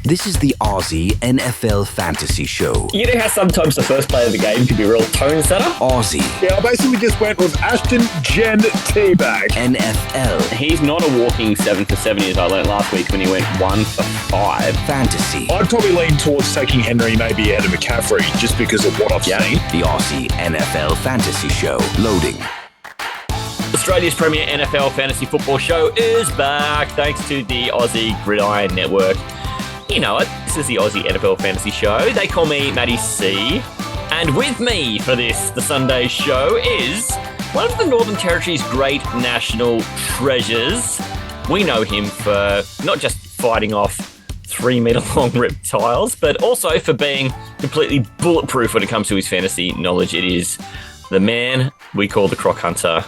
This is the Aussie NFL Fantasy Show. You know how sometimes the first play of the game can be a real tone setter? Aussie. Yeah, I basically just went with Ashton Jen Teabag. NFL. He's not a walking 7 for 70 as I learned last week when he went 1 for 5. Fantasy. I'd probably lean towards taking Henry maybe ahead of McCaffrey just because of what I've seen. The Aussie NFL Fantasy Show. Loading. Australia's premier NFL fantasy football show is back thanks to the Aussie Gridiron Network. You know it, this is the Aussie NFL Fantasy Show. They call me Matty C. And with me for this, the Sunday show, is one of the Northern Territory's great national treasures. We know him for not just fighting off 3-metre-long reptiles, but also for being completely bulletproof when it comes to his fantasy knowledge. It is the man we call the Croc Hunter,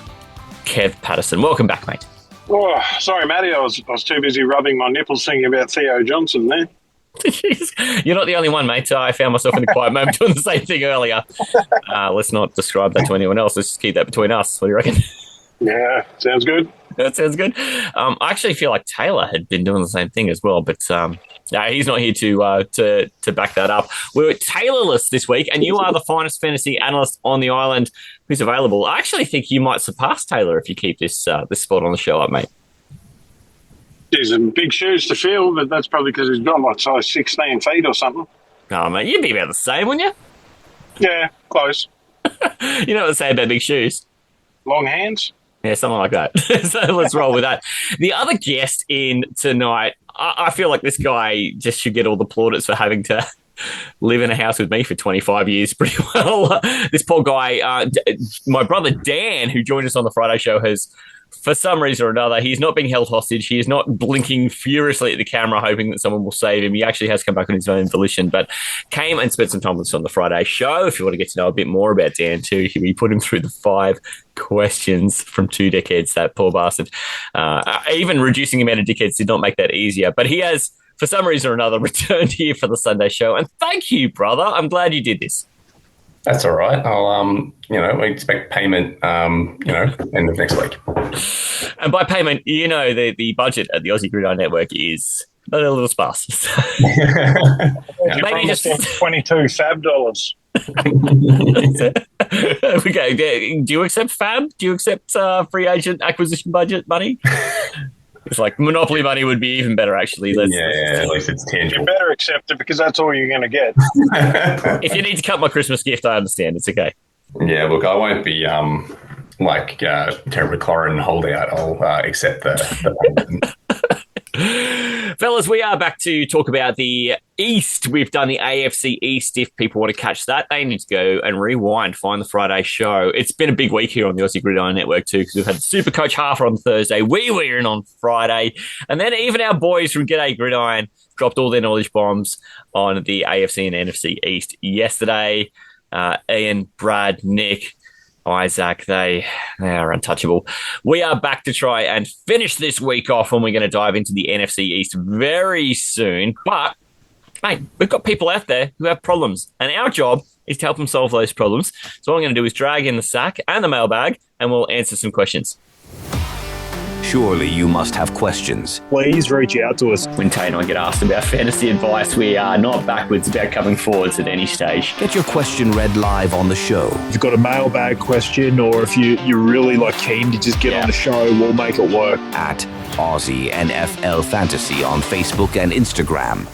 Kev Patterson. Welcome back, mate. Oh, sorry, Matty. I was too busy rubbing my nipples thinking about Theo Johnson there. Jeez. You're not the only one, mate. I found myself in a quiet moment doing the same thing earlier. Let's not describe that to anyone else. Let's just keep that between us. What do you reckon? Yeah, sounds good. That sounds good. I actually feel like Taylor had been doing the same thing as well, but he's not here to back that up. We're Taylorless this week, and you are the finest fantasy analyst on the island who's available. I actually think you might surpass Taylor if you keep this spot on the show up, mate. These are big shoes to fill, but that's probably because he's got like size 16 feet or something. Oh, mate, you'd be about the same, wouldn't you? Yeah, close. You know what they say about big shoes? Long hands. Yeah, something like that. So let's roll with that. The other guest in tonight, I feel like this guy just should get all the plaudits for having to live in a house with me for 25 years pretty well. This poor guy, my brother Dan, who joined us on the Friday show, has, for some reason or another, he's not being held hostage. He is not blinking furiously at the camera hoping that someone will save him. He actually has come back on his own volition, but came and spent some time with us on the Friday show. If you want to get to know a bit more about Dan too, we put him through the 5 questions from 2 decades, that poor bastard. Even reducing him out of dickheads did not make that easier, but he has, for some reason or another, returned here for the Sunday show. And thank you, brother. I'm glad you did this. That's all right. I'll, we expect payment, end of next week. And by payment, the budget at the Aussie Gridiron Network is a little sparse. Maybe just $22 fab dollars. Okay. Do you accept fab? Do you accept free agent acquisition budget money? It's like Monopoly money would be even better, actually. At least it's tangible. You better accept it because that's all you're going to get. If you need to cut my Christmas gift, I understand. It's okay. Yeah, look, I won't be Terry McLaurin holdout. I'll accept the Fellas, we are back to talk about the East. We've done the AFC East. If people want to catch that, they need to go and rewind, find the Friday show. It's been a big week here on the Aussie Gridiron Network too, because we've had Super Coach Harper on Thursday, we were in on Friday, and then even our boys from G'day Gridiron dropped all their knowledge bombs on the AFC and NFC East yesterday. Ian, Brad, Nick, Isaac, they are untouchable. We are back to try and finish this week off, and we're going to dive into the NFC East very soon. But, mate, we've got people out there who have problems, and our job is to help them solve those problems. So what I'm going to do is drag in the sack and the mailbag, and we'll answer some questions. Surely you must have questions. Please reach out to us. When Tay and I get asked about fantasy advice, we are not backwards about coming forwards at any stage. Get your question read live on the show. If you've got a mailbag question or if you're really keen to just get on the show, we'll make it work. At Aussie NFL Fantasy on Facebook and Instagram.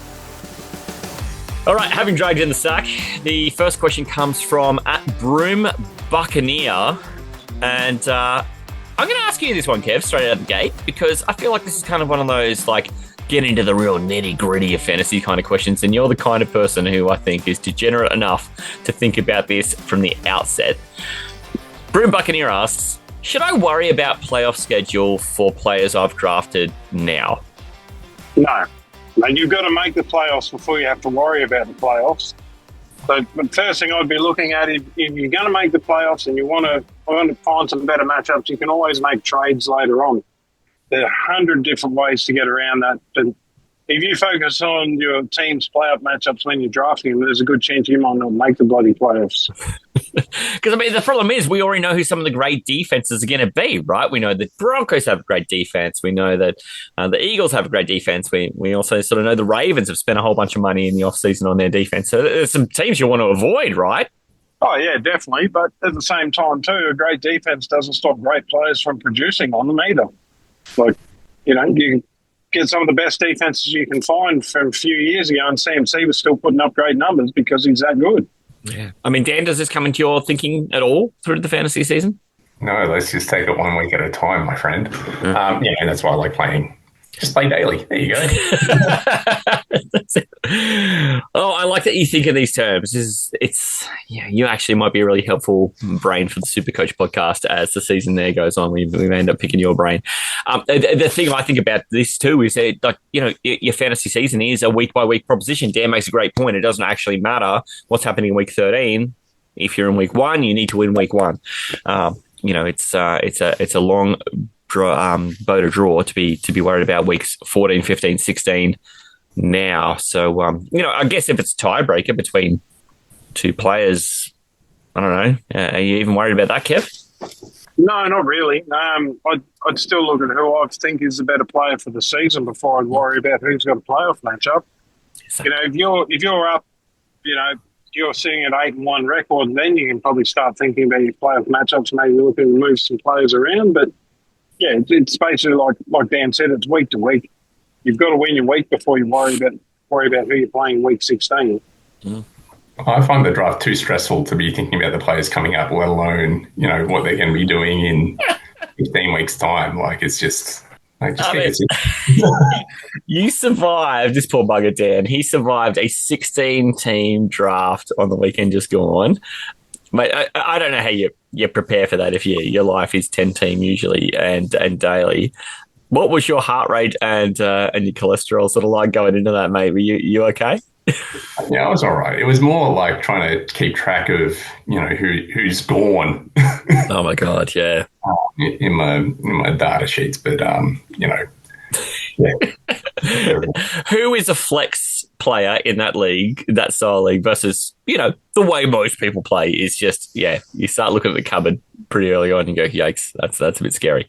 All right, having dragged in the sack, the first question comes from @Broom Buccaneer, and I'm going to ask you this one, Kev, straight out of the gate, because I feel like this is kind of one of those, get into the real nitty-gritty of fantasy kind of questions, and you're the kind of person who I think is degenerate enough to think about this from the outset. Broom Buccaneer asks, should I worry about playoff schedule for players I've drafted now? No. You've got to make the playoffs before you have to worry about the playoffs. So the first thing I'd be looking at, if you're going to make the playoffs and you want to find some better matchups, you can always make trades later on. There are 100 different ways to get around that. But if you focus on your team's playoff matchups when you're drafting them, there's a good chance you might not make the bloody playoffs. Because, I mean, the problem is we already know who some of the great defenses are going to be, right? We know the Broncos have a great defense. We know that the Eagles have a great defense. We also sort of know the Ravens have spent a whole bunch of money in the offseason on their defense. So there's some teams you want to avoid, right? Oh, yeah, definitely. But at the same time, too, a great defense doesn't stop great players from producing on them either. Like, you know, you get some of the best defenses you can find from a few years ago, and CMC was still putting up great numbers because he's that good. Yeah. I mean, Dan, does this come into your thinking at all through the fantasy season? No, let's just take it 1 week at a time, my friend. Yeah, and that's why I like playing. Just play daily. There you go. Oh, I like that you think in these terms. You actually might be a really helpful brain for the Supercoach podcast as the season there goes on. We may end up picking your brain. The thing I think about this too is that, like, you know, your fantasy season is a week by week proposition. Dan makes a great point. It doesn't actually matter what's happening in week 13. If you're in week 1, you need to win week 1. You know, it's a long boat of draw to be worried about weeks 14, 15, 16 now. So, you know, I guess if it's a tiebreaker between two players, I don't know. Are you even worried about that, Kev? No, not really. I'd still look at who I think is the better player for the season before I'd worry about who's got a playoff matchup. You know, if you're up, you know, you're sitting at 8-1 record, then you can probably start thinking about your playoff matchups, maybe looking to move some players around. But yeah, it's basically like Dan said, it's week to week. You've got to win your week before you worry about who you're playing week 16. I find the draft too stressful to be thinking about the players coming up, let alone, you know, what they're going to be doing in 15 weeks' time. Like, it's just... You survived, this poor bugger Dan. He survived a 16-team draft on the weekend just gone. Mate, I don't know how you prepare for that if your life is 10-team usually and daily. What was your heart rate and your cholesterol sort of like going into that, mate? Were you okay? Yeah, I was all right. It was more like trying to keep track of, you know, who's gone. Oh my God, yeah. In my data sheets, but you know, yeah. Who is a flex player in that league, that style league, versus, you know, the way most people play is just, yeah, you start looking at the cupboard pretty early on and you go, yikes, that's a bit scary.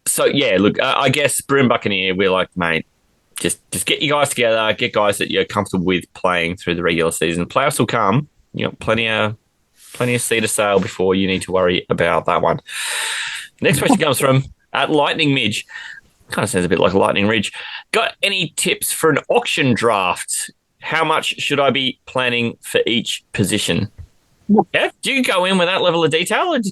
So yeah, look, I guess Broom Buccaneer, we're like, mate, just get you guys together, get guys that you're comfortable with playing through the regular season. Playoffs will come. You know, plenty of seed to sail before you need to worry about that one. Next question comes from at Lightning Midge. Kind of sounds a bit like Lightning Ridge. Got any tips for an auction draft? How much should I be planning for each position? Yeah, do you go in with that level of detail, or do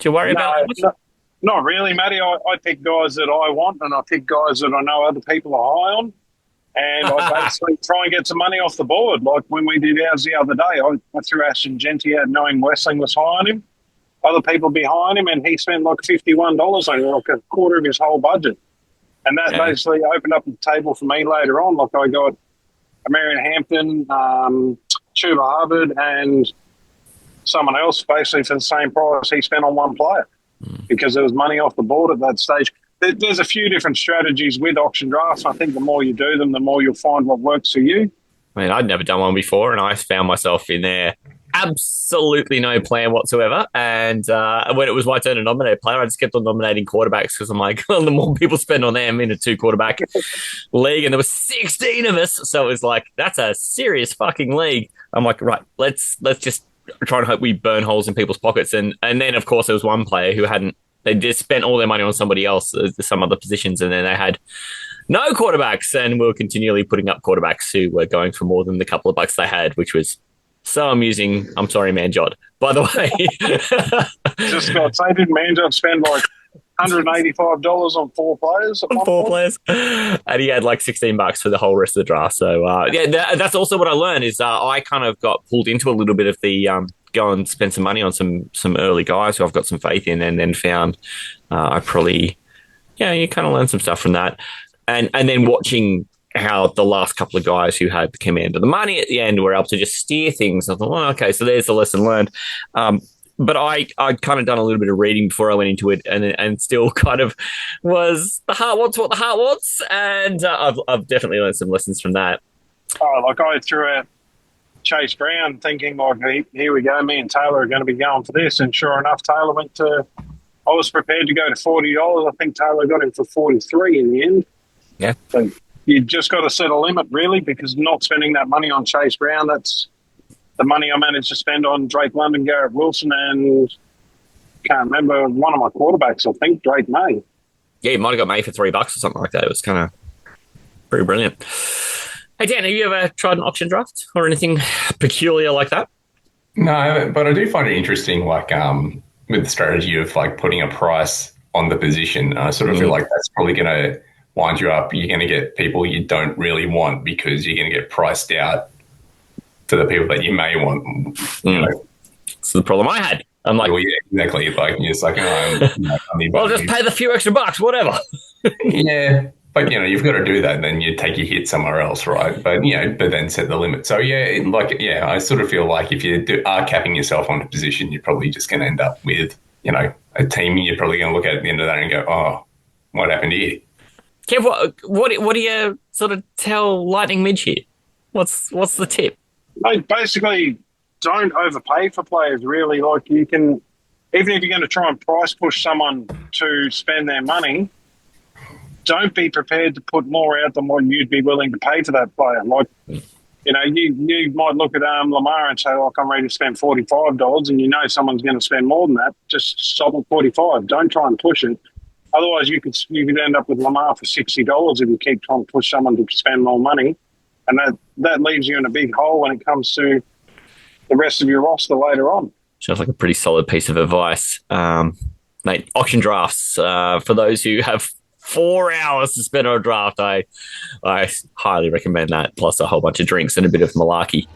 you worry about it? Not really, Matty. I pick guys that I want, and I pick guys that I know other people are high on. And I basically try and get some money off the board. Like when we did ours the other day, I threw Ashton Genty out knowing Wessling was high on him. Other people behind him, and he spent like $51 on him, like a quarter of his whole budget. And that basically opened up the table for me later on. Like I got Marion Hampton, Chuba Hubbard, and someone else basically for the same price he spent on one player because there was money off the board at that stage. There's a few different strategies with auction drafts. I think the more you do them, the more you'll find what works for you. I mean, I'd never done one before, and I found myself in there. Absolutely no plan whatsoever. And when it was my turn to nominate a player, I just kept on nominating quarterbacks because I'm like, well, the more people spend on them in a 2-quarterback league, and there were 16 of us. So it was like, that's a serious fucking league. I'm like, right, let's just try and hope we burn holes in people's pockets. And then, of course, there was one player who they just spent all their money on somebody else, some other positions, and then they had no quarterbacks, and we were continually putting up quarterbacks who were going for more than the couple of bucks they had, which was so amusing. I'm sorry, Manjot. By the way. Just got to say, did Manjot spend like $185 on 4 players? On 4 players. And he had like $16 for the whole rest of the draft. So, that's also what I learned is I kind of got pulled into a little bit of the go and spend some money on some early guys who I've got some faith in, and then found I probably, you kind of learn some stuff from that. And then watching how the last couple of guys who had the command of the money at the end were able to just steer things. I thought, well, okay, so there's the lesson learned. But I'd kind of done a little bit of reading before I went into it, and still kind of was the heart wants what the heart wants. And I've definitely learned some lessons from that. Oh, like I threw out Chase Brown, thinking, like, here we go, me and Taylor are going to be going for this. And sure enough, Taylor went to, I was prepared to go to $40. I think Taylor got him for 43 in the end. Yeah. So you just got to set a limit, really, because not spending that money on Chase Brown, that's the money I managed to spend on Drake London, Garrett Wilson, and can't remember one of my quarterbacks, I think, Drake May. Yeah, you might have got May for $3 or something like that. It was kind of pretty brilliant. Hey, Dan, have you ever tried an auction draft or anything peculiar like that? No, but I do find it interesting, like with the strategy of like putting a price on the position. I sort of feel like that's probably going to wind you up. You're going to get people you don't really want because you're going to get priced out to the people that you may want. You know? That's the problem I had. I'm like, well, yeah, exactly. Like, it's like, well, just pay the few extra bucks, whatever. Yeah. But, you know, you've got to do that and then you take your hit somewhere else, right? But, you know, but then set the limit. So, yeah, I sort of feel like if you are capping yourself on a position, you're probably just going to end up with, you know, a team you're probably going to look at the end of that and go, oh, what happened here? Kev, what do you sort of tell Lightning Midge here? What's the tip? Mate, basically, don't overpay for players, really. Like, you can, even if you're going to try and price push someone to spend their money, don't be prepared to put more out than what you'd be willing to pay for that player. Like, you know, you might look at Lamar and say, like, I'm ready to spend $45, and you know someone's going to spend more than that. Just stop at 45. Don't try and push it. Otherwise, you could end up with Lamar for $60 if you keep trying to push someone to spend more money, and that leaves you in a big hole when it comes to the rest of your roster later on. Sounds like a pretty solid piece of advice. Mate, auction drafts, for those who have 4 hours to spend on a draft, I highly recommend that, plus a whole bunch of drinks and a bit of malarkey.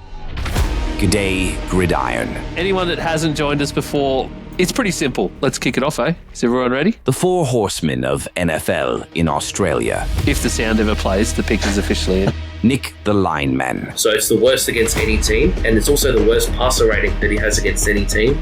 G'day, Gridiron. Anyone that hasn't joined us before, it's pretty simple. Let's kick it off, eh? Is everyone ready? The four horsemen of NFL in Australia. If the sound ever plays, the picture's officially in. Nick the lineman. So it's the worst against any team, and it's also the worst passer rating that he has against any team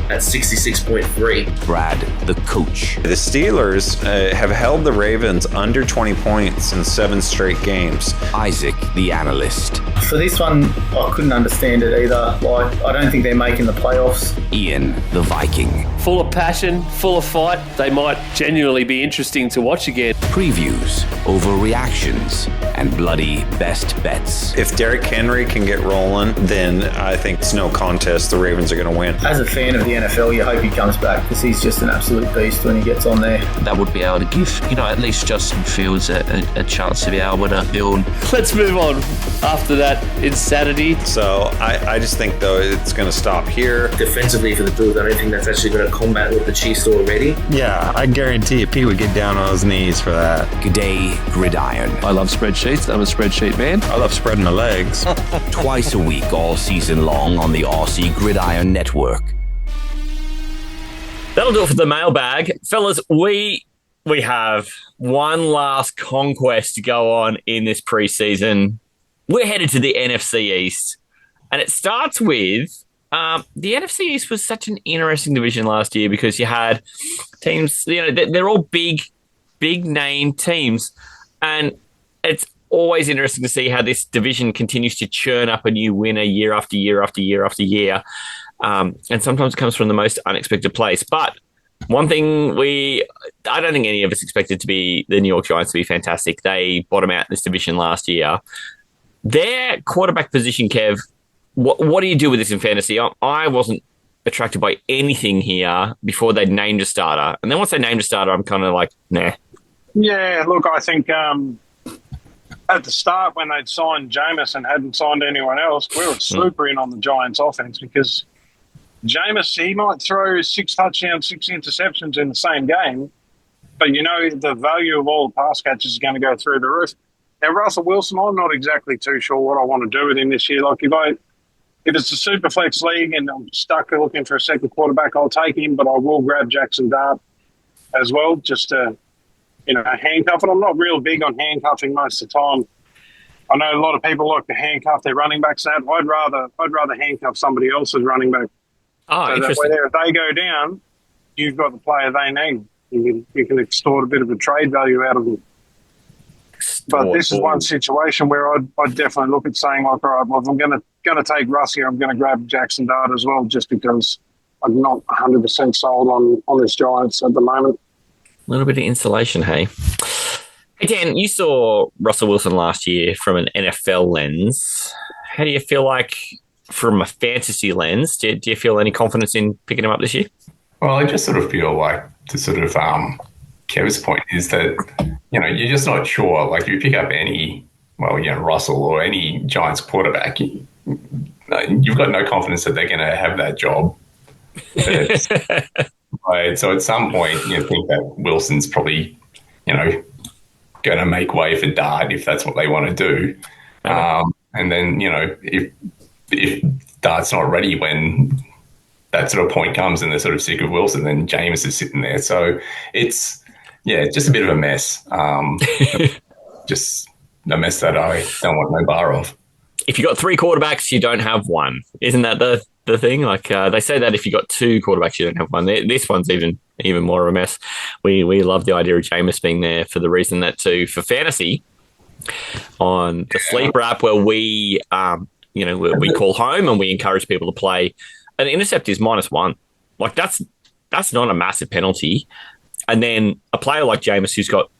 at 66.3. Brad the coach. The Steelers have held the Ravens under 20 points in 7 straight games. Isaac the analyst. For this one, I couldn't understand it either. Like, I don't think they're making the playoffs. Ian the Viking. Full of passion, full of fight. They might genuinely be interesting to watch again. Previews, overreactions, and bloody best bets. If Derrick Henry can get rolling, then I think it's no contest. The Ravens are going to win. As a fan of the NFL, you hope he comes back because he's just an absolute beast when he gets on there. That would be able to give, at least Justin Fields a chance to be able to build. Let's move on after that insanity. So I just think, though, it's going to stop here. Defensively for the Bills, I don't think that's actually going to combat what the Chiefs do already. Yeah, I guarantee you, Pete would get down on his knees for that. G'day, Gridiron. I love spreadsheets. I'm a spreadsheet man. I love spreading my legs. Twice a week, all season long on the Aussie Gridiron Network. That'll do it for the mailbag. Fellas, we have one last conquest to go on in this preseason. We're headed to the NFC East. And it starts with the NFC East was such an interesting division last year because you had teams, they're all big name teams. And it's always interesting to see how this division continues to churn up a new winner year after year after year after year. And sometimes it comes from the most unexpected place. But one thing I don't think any of us expected to be the New York Giants to be fantastic. They bottomed out this division last year. Their quarterback position, Kev, what do you do with this in fantasy? I wasn't attracted by anything here before they named a starter. And then once they named a starter, I'm kind of like, nah. Yeah, look, I think at the start when they'd signed Jameis and hadn't signed anyone else, we were super in on the Giants' offense because Jameis, he might throw 6 touchdowns, 6 interceptions in the same game, but the value of all the pass catches is going to go through the roof. Now, Russell Wilson, I'm not exactly too sure what I want to do with him this year. Like, if it's a super flex league and I'm stuck looking for a second quarterback, I'll take him, but I will grab Jackson Dart as well just to handcuff it. I'm not real big on handcuffing most of the time. I know a lot of people like to handcuff their running backs. I'd rather handcuff somebody else's running back. Oh, so interesting. that way, if they go down, you've got the player they need. You can extort a bit of a trade value out of them. But this is one situation where I'd definitely look at saying, like, all right, well, if I'm going to take Russ here, I'm going to grab Jackson Dart as well, just because I'm not 100% sold on this Giants at the moment. A little bit of insulation, hey? Hey, Dan, you saw Russell Wilson last year from an NFL lens. How do you feel like from a fantasy lens? Do you feel any confidence in picking him up this year? Well, I just sort of feel like to sort of Kev's point is that, you're just not sure. Like, if you pick up any, Russell or any Giants quarterback, you've got no confidence that they're going to have that job. Right. So at some point, you think that Wilson's probably, going to make way for Dart if that's what they want to do. And then, if Dart's not ready when that sort of point comes and they're sort of sick of Wilson, then Jameis is sitting there. So it's just a bit of a mess. Just a mess that I don't want no bar of. If you got 3 quarterbacks, you don't have one. Isn't that the thing? Like they say that if you got 2 quarterbacks, you don't have one. This one's even more of a mess. We love the idea of Jameis being there for the reason that too for fantasy on the Sleeper app where we we call home and we encourage people to play. An intercept is -1. Like that's not a massive penalty. And then a player like Jameis who's got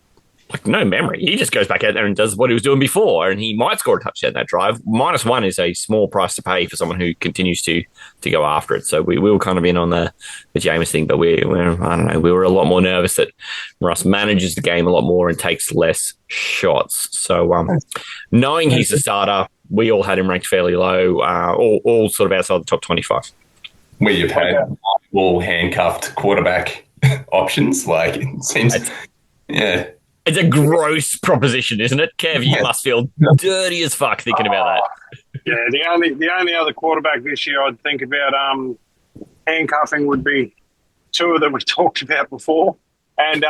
like no memory, he just goes back out there and does what he was doing before, and he might score a touchdown that drive. -1 is a small price to pay for someone who continues to go after it. So we were kind of in on the Jameis thing, but we were a lot more nervous that Russ manages the game a lot more and takes less shots. So knowing he's a starter, we all had him ranked fairly low, all sort of outside the top 25. Where you've had all handcuffed quarterback options, like it seems, It's a gross proposition, isn't it, Kev? You must feel dirty as fuck thinking about that. Yeah, the only other quarterback this year I'd think about handcuffing would be 2 that we talked about before. And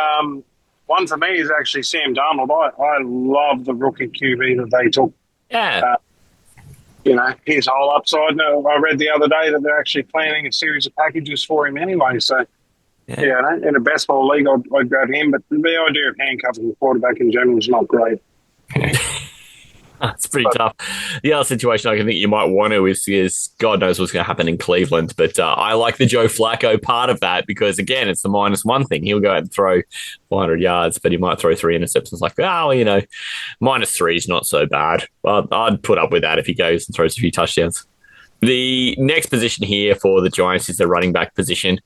one for me is actually Sam Darnold. I love the rookie QB that they took. Yeah. His whole upside. No, I read the other day that they're actually planning a series of packages for him anyway. So, in a best ball league, I'd grab him. But the idea of handcuffing the quarterback in general is not great. It's pretty tough. The other situation I can think you might want to is God knows what's going to happen in Cleveland. But I like the Joe Flacco part of that because, again, it's the -1 thing. He'll go out and throw 400 yards, but he might throw 3 interceptions. Like, -3 is not so bad. I'd put up with that if he goes and throws a few touchdowns. The next position here for the Giants is the running back position.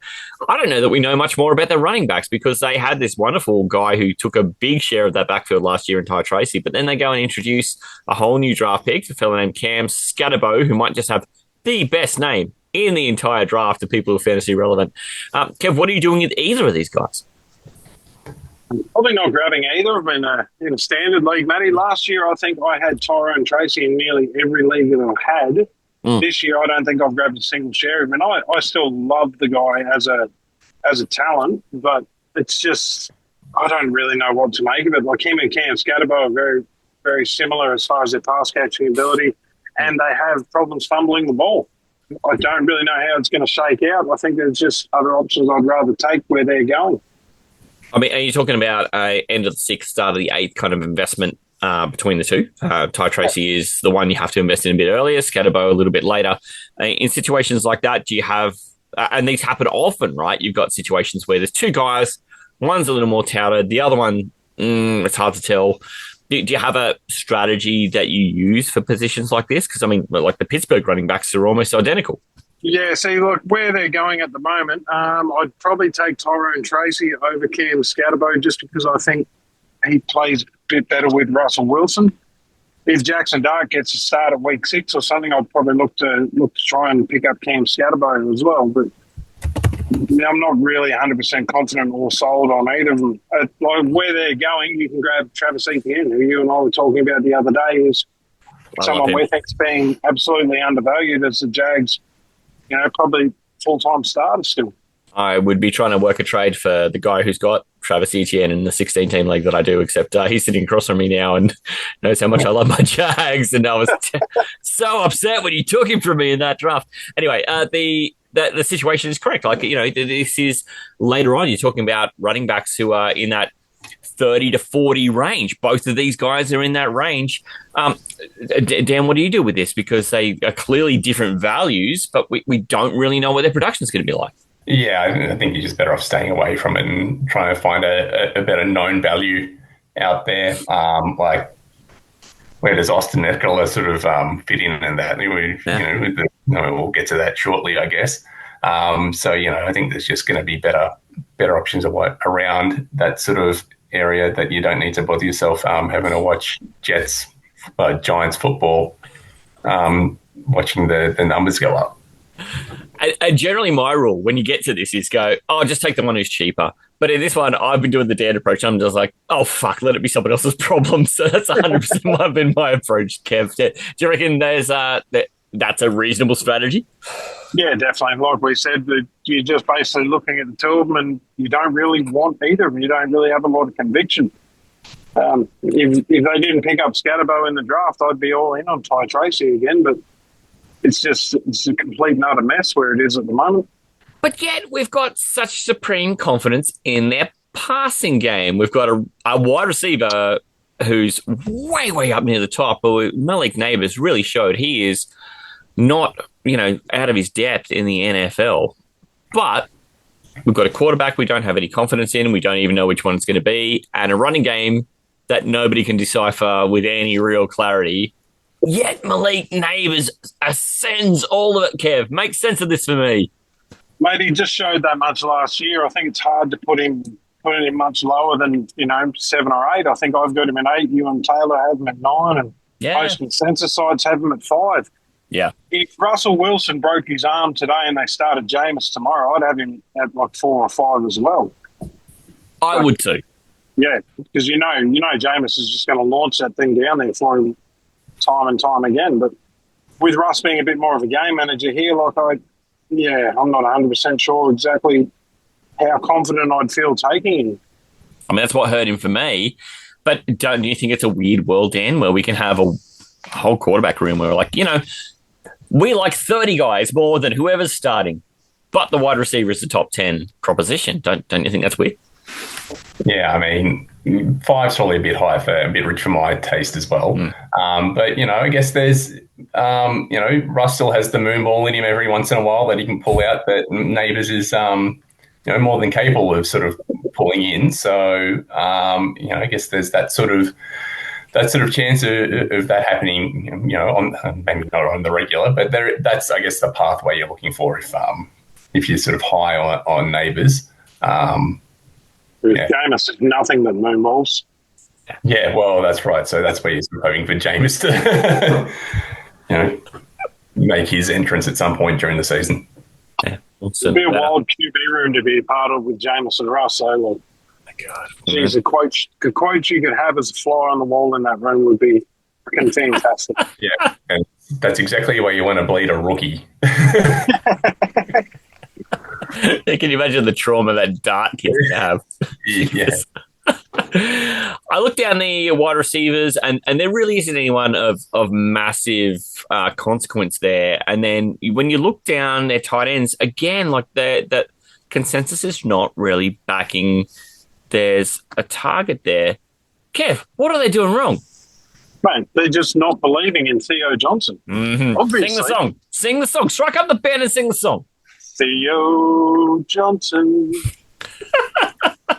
I don't know that we know much more about the running backs because they had this wonderful guy who took a big share of that backfield last year in Ty Tracy, but then they go and introduce a whole new draft pick, a fellow named Cam Scatterbo, who might just have the best name in the entire draft of people who are fantasy relevant. Kev, what are you doing with either of these guys? Probably not grabbing either of them in a standard league, Matty. Last year, I think I had Tyrone Tracy in nearly every league that I've had. This year, I don't think I've grabbed a single share of him. And I still love the guy as a talent, but it's just I don't really know what to make of it. Like him and Cam Scatterbo are very, very similar as far as their pass catching ability, and they have problems fumbling the ball. I don't really know how it's going to shake out. I think there's just other options I'd rather take where they're going. I mean, are you talking about a end of the 6th, start of the 8th kind of investment between the two? Ty Tracy is the one you have to invest in a bit earlier, Scatterbo a little bit later. In situations like that, do you have, and these happen often, right? You've got situations where there's 2 guys, one's a little more touted, the other one, it's hard to tell. Do you have a strategy that you use for positions like this? Because, I mean, like the Pittsburgh running backs are almost identical. Yeah, see, look, where they're going at the moment, I'd probably take Tyrone Tracy over Cam Scatterbo just because I think he plays a bit better with Russell Wilson. If Jackson Dart gets a start at week 6 or something, I'd probably look to try and pick up Cam Scatterbo as well. But I'm not really 100% confident or sold on either of them. Like where they're going, you can grab Travis Etienne, who you and I were talking about the other day, is someone we think's being absolutely undervalued as the Jags, probably full-time starter still. I would be trying to work a trade for the guy who's got Travis Etienne in the 16-team league that I do, except he's sitting across from me now and knows how much I love my Jags, and I was so upset when you took him from me in that draft. Anyway, the situation is correct. Like, this is later on, you're talking about running backs who are in that 30 to 40 range. Both of these guys are in that range. Dan, what do you do with this? Because they are clearly different values, but we don't really know what their production is going to be like. Yeah, I think you're just better off staying away from it and trying to find a better known value out there. Like, where does Austin Eckler sort of fit in that? We'll get to that shortly, I guess. So, I think there's just going to be better options around that sort of area that you don't need to bother yourself having to watch Giants football, watching the numbers go up. And generally my rule when you get to this is just take the one who's cheaper. But in this one, I've been doing the Dan approach. I'm just like, oh, fuck, let it be someone else's problem. So that's 100% been my approach, Kev. Do you reckon that's a reasonable strategy? Yeah, definitely. Like we said, you're just basically looking at the two of them and you don't really want either of them. You don't really have a lot of conviction. If they didn't pick up Scatterbo in the draft, I'd be all in on Ty Tracy again, but it's a complete and utter mess where it is at the moment. But yet we've got such supreme confidence in their passing game. We've got a wide receiver who's way, way up near the top, but Malik Neighbors really showed he is not, out of his depth in the NFL. But we've got a quarterback we don't have any confidence in. We don't even know which one it's going to be. And a running game that nobody can decipher with any real clarity. Yet Malik Neighbors ascends all of it, Kev. Make sense of this for me. Mate, he just showed that much last year. I think it's hard to put him much lower than, 7 or 8. I think I've got him at 8. You and Taylor have him at 9, and most consensus sides have him at 5. Yeah. If Russell Wilson broke his arm today and they started Jameis tomorrow, I'd have him at 4 or 5 as well. I would too. Yeah, because Jameis is just going to launch that thing down there for him time and time again. But with Russ being a bit more of a game manager here, I'm not 100% sure exactly how confident I'd feel taking him. I mean, that's what hurt him for me. But don't you think it's a weird world, Dan, where we can have a whole quarterback room where we like 30 guys more than whoever's starting, but the wide receiver is the top 10 proposition. Don't you think that's weird? Yeah, I mean, 5's probably a bit rich for my taste as well. But, I guess there's, Russ still has the moon ball in him every once in a while that he can pull out, but Neighbors is, more than capable of sort of pulling in. So, I guess there's that sort of chance of that happening, maybe not on the regular, but that's, I guess, the pathway you're looking for if you're sort of high on Neighbors. Jameis is nothing but moon balls. Yeah, well, that's right. So that's where you're hoping for Jameis to, make his entrance at some point during the season. Yeah, it'd be a wild QB room to be a part of with Jameis and Russ. So, oh my God, geez, the quote you could have as a fly on the wall in that room would be freaking fantastic. Yeah, and that's exactly where you want to bleed a rookie. Can you imagine the trauma that Dart kids have? Yes. I look down the wide receivers, and there really isn't anyone of massive consequence there. And then when you look down their tight ends, again, that consensus is not really backing. There's a target there. Kev, what are they doing wrong? Mate, they're just not believing in Theo Johnson. Mm-hmm. Obviously. Sing the song. Strike up the band and sing the song. Theo Johnson.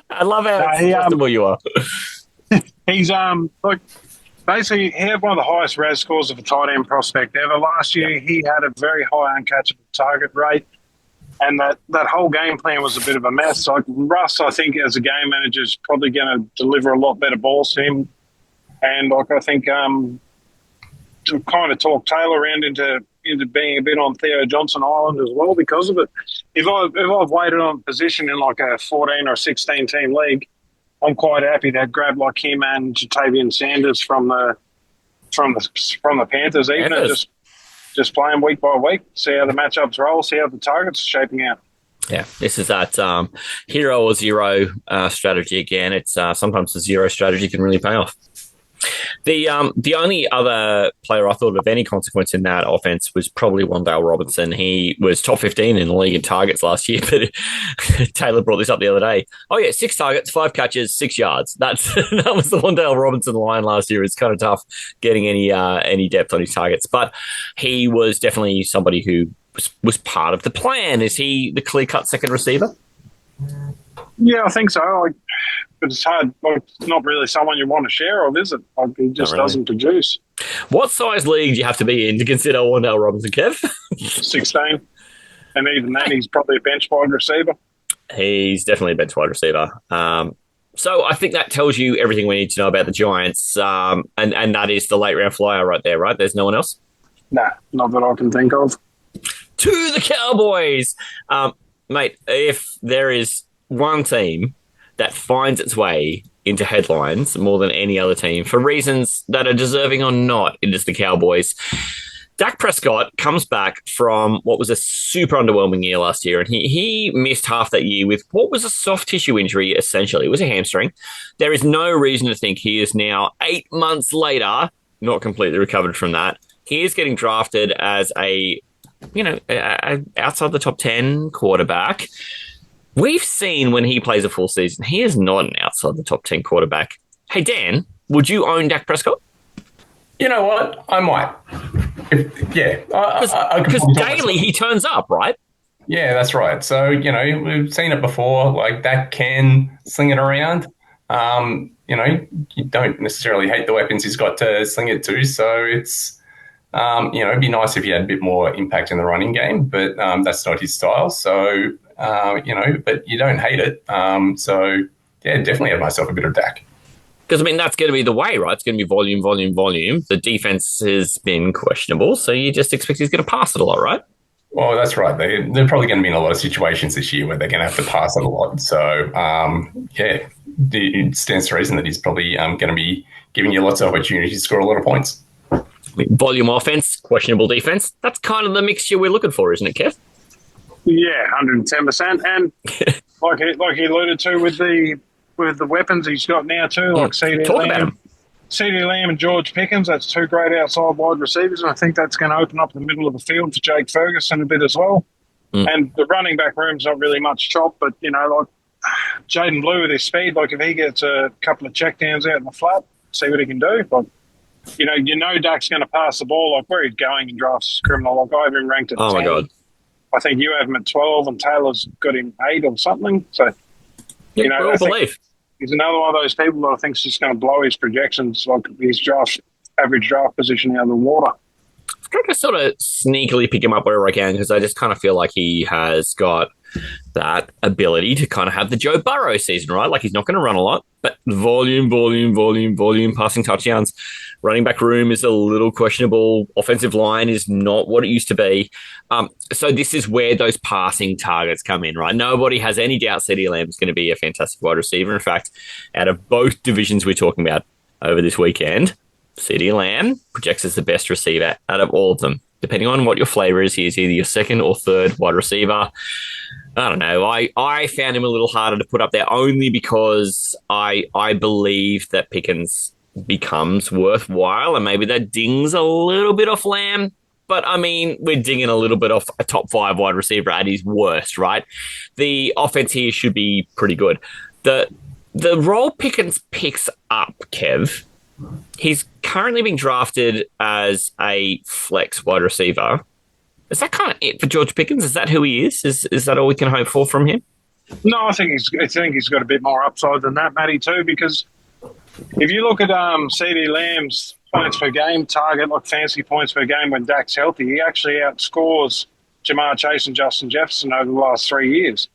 I love how accessible you are. He's basically he had one of the highest RAS scores of a tight end prospect ever. Last year he had a very high uncatchable target rate, and that whole game plan was a bit of a mess. So Russ, I think, as a game manager, is probably going to deliver a lot better balls to him. And I think to kind of talk Taylor around into being a bit on Theo Johnson Island as well because of it. If I've waited on position in like a 14 or 16 team league, I'm quite happy to grab like him and Jatavian Sanders from the Panthers, even and just play them week by week, see how the matchups roll, see how the targets are shaping out. Yeah, this is that hero or zero strategy again. It's sometimes the zero strategy can really pay off. The only other player I thought of any consequence in that offense was probably Wandale Robinson. He was top 15 in the league in targets last year, but Taylor brought this up the other day. Oh yeah, 6 targets, 5 catches, 6 yards. That was the Wandale Robinson line last year. It's kind of tough getting any depth on his targets, but he was definitely somebody who was part of the plan. Is he the clear-cut second receiver? Yeah, I think so. But it's hard. It's not really someone you want to share of, is it? He just doesn't produce. What size league do you have to be in to consider Wandale Robinson, Kev? 16. And even then, he's probably a bench wide receiver. He's definitely a bench wide receiver. So I think that tells you everything we need to know about the Giants. And that is the late round flyer right there, right? There's no one else? Nah, not that I can think of. To the Cowboys. Mate, if there is one team that finds its way into headlines more than any other team for reasons that are deserving or not, it is the Cowboys. Dak Prescott comes back from what was a super underwhelming year last year, and he missed half that year with what was a soft tissue injury, essentially. It was a hamstring. There is no reason to think he is now 8 months later not completely recovered from that. He is getting drafted as a outside the top 10 quarterback. We've seen when he plays a full season, he is not an outside the top 10 quarterback. Hey, Dan, would you own Dak Prescott? You know what? I might. Because daily he turns up, right? Yeah, that's right. So, we've seen it before. Like, Dak can sling it around. You don't necessarily hate the weapons he's got to sling it to. So it's, it'd be nice if he had a bit more impact in the running game, but that's not his style. So, but you don't hate it. Definitely have myself a bit of Dak. Because, that's going to be the way, right? It's going to be volume, volume, volume. The defense has been questionable, so you just expect he's going to pass it a lot, right? Well, that's right. They're probably going to be in a lot of situations this year where they're going to have to pass it a lot. So, it stands to reason that he's probably going to be giving you lots of opportunities to score a lot of points. Volume offense, questionable defense. That's kind of the mixture we're looking for, isn't it, Kev? Yeah, 110%. And like he alluded to with the weapons he's got now too, like CeeDee Lamb and George Pickens, that's 2 great outside wide receivers, and I think that's going to open up the middle of the field for Jake Ferguson a bit as well. And the running back room's not really much chop, but, Jaden Blue with his speed, if he gets a couple of checkdowns out in the flat, see what he can do. But, Dak's going to pass the ball. Where he's going in drafts is criminal. I have him ranked at 10. My God. I think you have him at 12 and Taylor's got him 8 or something. So, I believe. He's another one of those people that I think is just going to blow his projections, his average draft position out of the water. I've tried to sort of sneakily pick him up wherever I can because I just kind of feel like he has got that ability to kind of have the Joe Burrow season, right? He's not going to run a lot, but volume, passing touchdowns. Running back room is a little questionable. Offensive line is not what it used to be. So this is where those passing targets come in, right? Nobody has any doubt CeeDee Lamb is going to be a fantastic wide receiver. In fact, out of both divisions we're talking about over this weekend, CeeDee Lamb projects as the best receiver out of all of them. Depending on what your flavor is, he is either your second or third wide receiver. I don't know. I found him a little harder to put up there only because I believe that Pickens becomes worthwhile, and maybe that dings a little bit off Lamb. But, we're dinging a little bit off a top 5 wide receiver at his worst, right? The offense here should be pretty good. The role Pickens picks up, Kev, he's currently being drafted as a flex wide receiver. Is that kind of it for George Pickens? Is that who he is? Is that all we can hope for from him? No, I think he's got a bit more upside than that, Matty, too, because if you look at CeeDee Lamb's points per game target, fantasy points per game when Dak's healthy, he actually outscores Jamar Chase and Justin Jefferson over the last 3 years.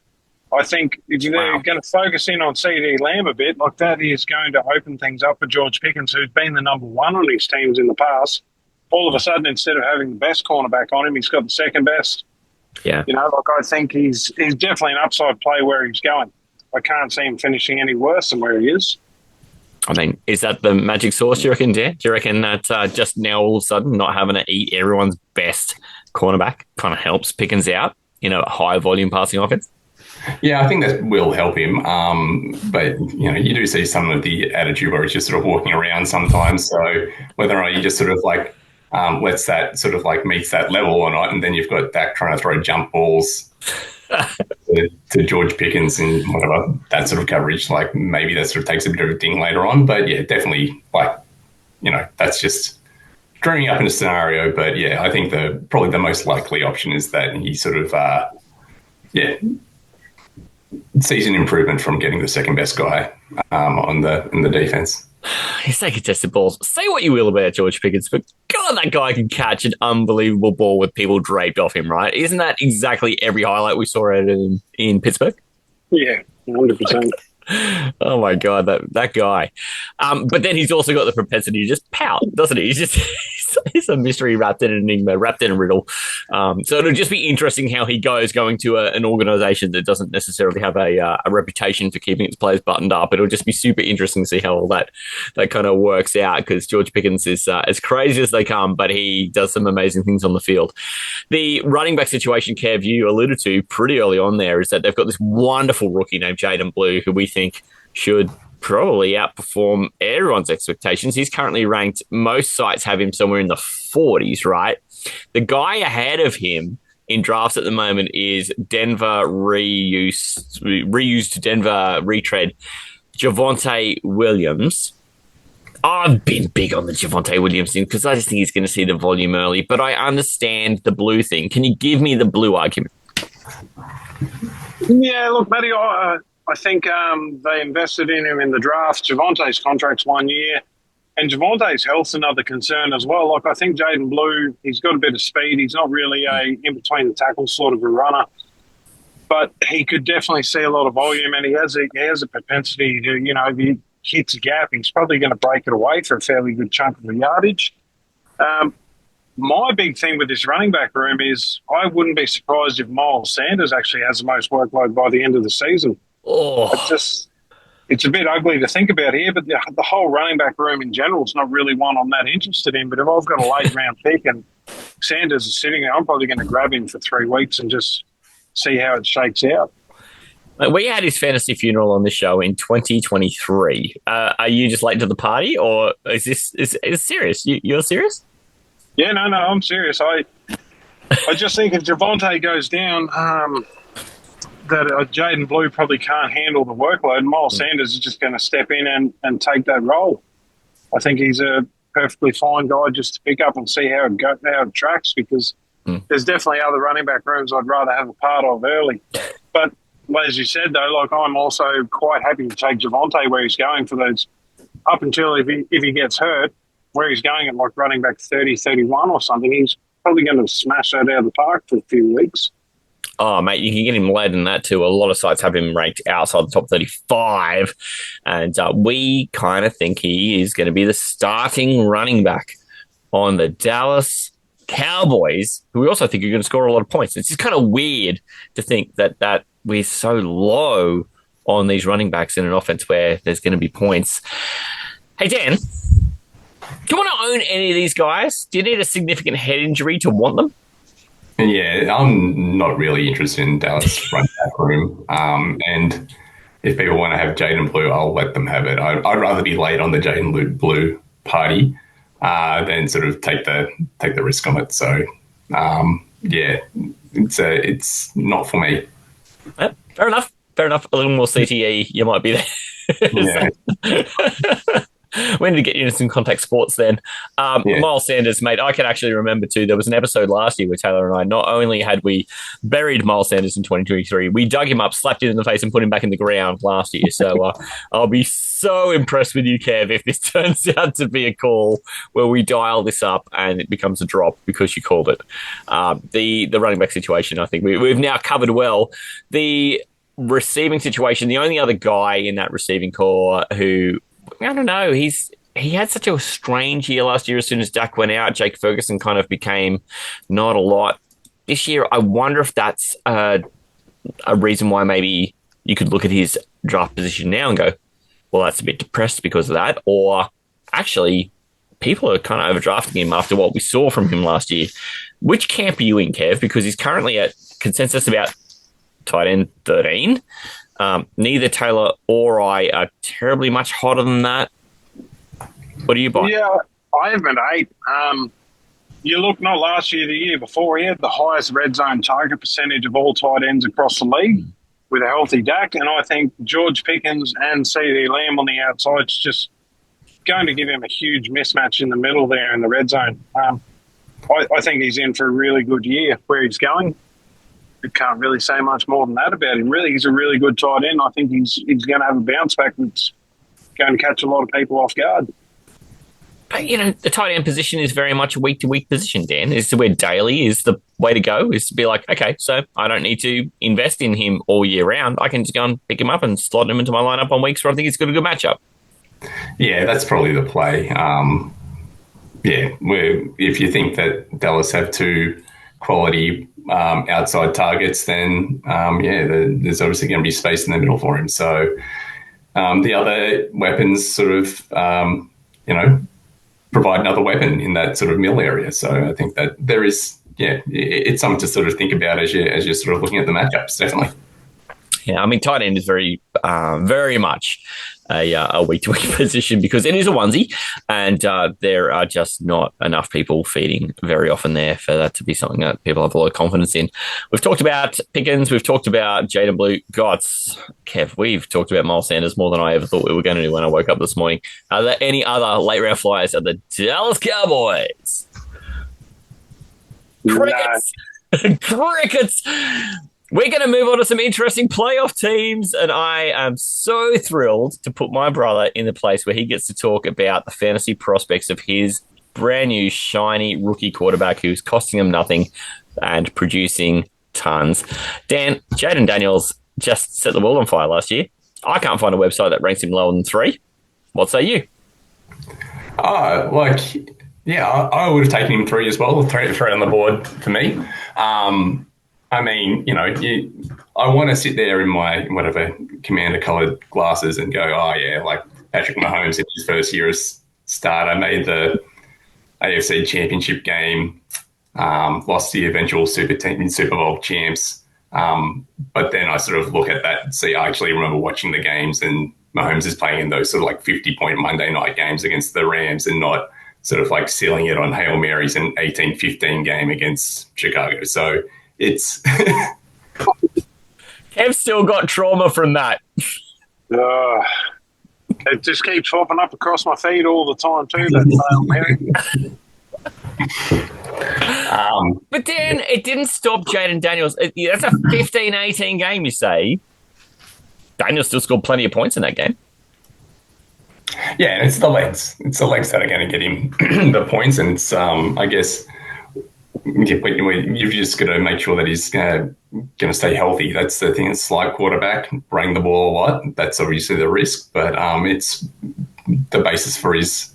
I think if you're going to focus in on CeeDee Lamb a bit, that is going to open things up for George Pickens, who's been the number 1 on his teams in the past. All of a sudden, instead of having the best cornerback on him, he's got the second best. Yeah. I think he's definitely an upside play where he's going. I can't see him finishing any worse than where he is. Is that the magic sauce, you reckon, Dan? Do you reckon that just now all of a sudden not having to eat everyone's best cornerback kind of helps Pickens out in a high volume passing offense? Yeah, I think that will help him. But, you do see some of the attitude where he's just sort of walking around sometimes. So whether or not you just sort of like lets that sort of like meets that level or not, and then you've got Dak trying to throw jump balls to George Pickens and whatever, that sort of coverage, like maybe that sort of takes a bit of a ding later on. But yeah, definitely that's just dreaming up in a scenario. But yeah, I think probably the most likely option is that he sort of, sees an improvement from getting the second best guy in the defense. He's taking contested balls. Say what you will about George Pickens, but God, that guy can catch an unbelievable ball with people draped off him, right? Isn't that exactly every highlight we saw out of in Pittsburgh? Yeah, 100%. Oh my God, that guy. But then he's also got the propensity to just pout, doesn't he? He's a mystery wrapped in an enigma, wrapped in a riddle. So it'll just be interesting how he goes going to an organization that doesn't necessarily have a reputation for keeping its players buttoned up. It'll just be super interesting to see how all that kind of works out, because George Pickens is as crazy as they come, but he does some amazing things on the field. The running back situation, Kev, you alluded to pretty early on there, is that they've got this wonderful rookie named Jaden Blue, who we think should probably outperform everyone's expectations. He's currently ranked, most sites have him somewhere in the 40s, right? The guy ahead of him in drafts at the moment is Denver reused Denver retread Javonte Williams. I've been big on the Javonte Williams thing because I just think he's going to see the volume early, but I understand the blue thing. Can you give me the blue argument? Yeah, look, Matty, I think they invested in him in the draft. Javonte's contract's 1 year, and Javonte's health's another concern as well. Like, I think Jaden Blue, he's got a bit of speed. He's not really a in-between the tackles sort of a runner, but he could definitely see a lot of volume, and he has a propensity to, if he hits a gap, he's probably going to break it away for a fairly good chunk of the yardage. My big thing with this running back room is I wouldn't be surprised if Miles Sanders actually has the most workload by the end of the season. Oh, it's a bit ugly to think about here, but the whole running back room in general is not really one I'm that interested in. But if I've got a late round pick and Sanders is sitting there, I'm probably going to grab him for 3 weeks and just see how it shakes out. We had his fantasy funeral on this show in 2023. Are you just late to the party, or is this serious? You're serious? Yeah, no, I'm serious. I just think if Javonte goes down, that Jaden Blue probably can't handle the workload. Miles Sanders is just going to step in and take that role. I think he's a perfectly fine guy just to pick up and see how it tracks, because there's definitely other running back rooms I'd rather have a part of early. But as you said, though, like, I'm also quite happy to take Javonte where he's going for those, up until if he gets hurt, where he's going at like running back 30, 31 or something, he's probably going to smash that out of the park for a few weeks. Oh, mate, you can get him later than that too. A lot of sites have him ranked outside the top 35, and we kind of think he is going to be the starting running back on the Dallas Cowboys, who we also think are going to score a lot of points. It's just kind of weird to think that we're so low on these running backs in an offense where there's going to be points. Hey, Dan, do you want to own any of these guys? Do you need a significant head injury to want them? Yeah, I'm not really interested in Dallas running back room. And if people want to have Jaden Blue, I'll let them have it. I'd rather be late on the Jaden Blue party than sort of take the risk on it. So, yeah, it's not for me. Fair enough. A little more CTE, you might be there. Yeah. We need to get you into some contact sports then. Miles Sanders, mate, I can actually remember too, there was an episode last year with Taylor and I. Not only had we buried Miles Sanders in 2023, we dug him up, slapped him in the face and put him back in the ground last year. So I'll be so impressed with you, Kev, if this turns out to be a call where we dial this up and it becomes a drop because you called it. The running back situation, I think we've now covered well. The receiving situation, the only other guy in that receiving core who, I don't know, he had such a strange year last year. As soon as Dak went out, Jake Ferguson kind of became not a lot. This year, I wonder if that's a reason why maybe you could look at his draft position now and go, well, that's a bit depressed because of that. Or actually, people are kind of overdrafting him after what we saw from him last year. Which camp are you in, Kev? Because he's currently at consensus about tight end 13. Neither Taylor or I are terribly much hotter than that. What do you buy? Yeah, I have been 8. You look, not last year, the year before, he had the highest red zone target percentage of all tight ends across the league with a healthy Dak. And I think George Pickens and CD Lamb on the outside is just going to give him a huge mismatch in the middle there in the red zone. I think he's in for a really good year where he's going. I can't really say much more than that about him. Really, he's a really good tight end. I think he's going to have a bounce back that's going to catch a lot of people off guard. But, the tight end position is very much a week-to-week position, Dan. Is where daily is the way to go, is to be like, okay, so I don't need to invest in him all year round. I can just go and pick him up and slot him into my lineup on weeks where I think he's got a good matchup. Yeah, that's probably the play. If you think that Dallas have 2 quality outside targets, then, there's obviously going to be space in the middle for him. So the other weapons sort of, provide another weapon in that sort of middle area. So I think that there is, it's something to sort of think about as you're sort of looking at the matchups, definitely. Yeah, I mean, tight end is very, very much a week-to-week position because it is a onesie, and there are just not enough people feeding very often there for that to be something that people have a lot of confidence in. We've talked about Pickens, we've talked about Jaden Blue, Gots, Kev, we've talked about Miles Sanders more than I ever thought we were going to do when I woke up this morning. Are there any other late-round flyers at the Dallas Cowboys? Crickets! Crickets! We're going to move on to some interesting playoff teams, and I am so thrilled to put my brother in the place where he gets to talk about the fantasy prospects of his brand new, shiny rookie quarterback who's costing him nothing and producing tons. Dan, Jaden Daniels just set the world on fire last year. I can't find a website that ranks him lower than 3. What say you? I would have taken him 3 as well, 3 on the board for me. I mean, I want to sit there in my whatever commander-coloured glasses and go, like Patrick Mahomes in his first year as starter made the AFC Championship game, lost the eventual Super Bowl champs. But then I sort of look at that and see, I actually remember watching the games, and Mahomes is playing in those sort of like 50-point Monday night games against the Rams and not sort of like sealing it on Hail Marys in 18-15 game against Chicago. So it's Kev's still got trauma from that. It just keeps popping up across my feed all the time too. That but then it didn't stop Jaden Daniels. That's a 15-18 game, you say. Daniels still scored plenty of points in that game. Yeah, and it's the legs. It's the legs that are going to get him the points, and it's I guess. You've just got to make sure that he's going to stay healthy. That's the thing. It's like quarterback, running the ball a lot. That's obviously the risk, but it's the basis for his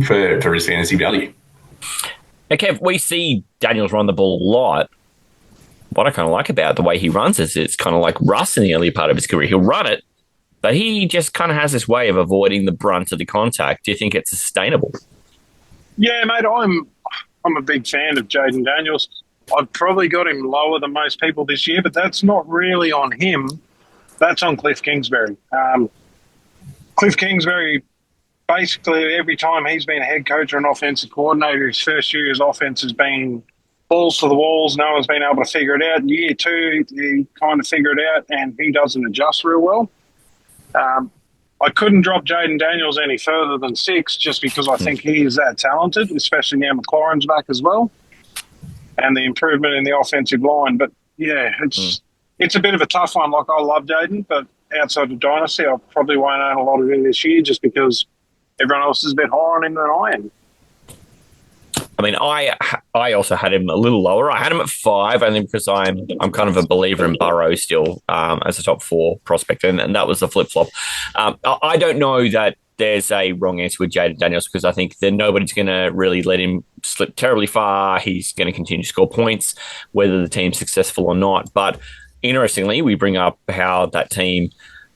fantasy value. Now, Kev, we see Daniels run the ball a lot. What I kind of like about the way he runs is it's kind of like Russ in the early part of his career. He'll run it, but he just kind of has this way of avoiding the brunt of the contact. Do you think it's sustainable? Yeah, mate, I'm a big fan of Jaden Daniels. I've probably got him lower than most people this year, but that's not really on him. That's on Cliff Kingsbury. Cliff Kingsbury, basically every time he's been a head coach or an offensive coordinator, his first year his offense has been balls to the walls. No one's been able to figure it out. In year 2, he kind of figured it out, and he doesn't adjust real well. I couldn't drop Jaden Daniels any further than 6 just because I think he is that talented, especially now McLaurin's back as well, and the improvement in the offensive line. But, yeah, it's a bit of a tough one. Like, I love Jaden, but outside of Dynasty, I probably won't own a lot of him this year just because everyone else is a bit higher on him than I am. I mean, I also had him a little lower. I had him at 5, only because I'm kind of a believer in Burrow still as a top 4 prospect, and that was the flip-flop. I don't know that there's a wrong answer with Jaden Daniels because I think that nobody's going to really let him slip terribly far. He's going to continue to score points, whether the team's successful or not. But interestingly, we bring up how that team,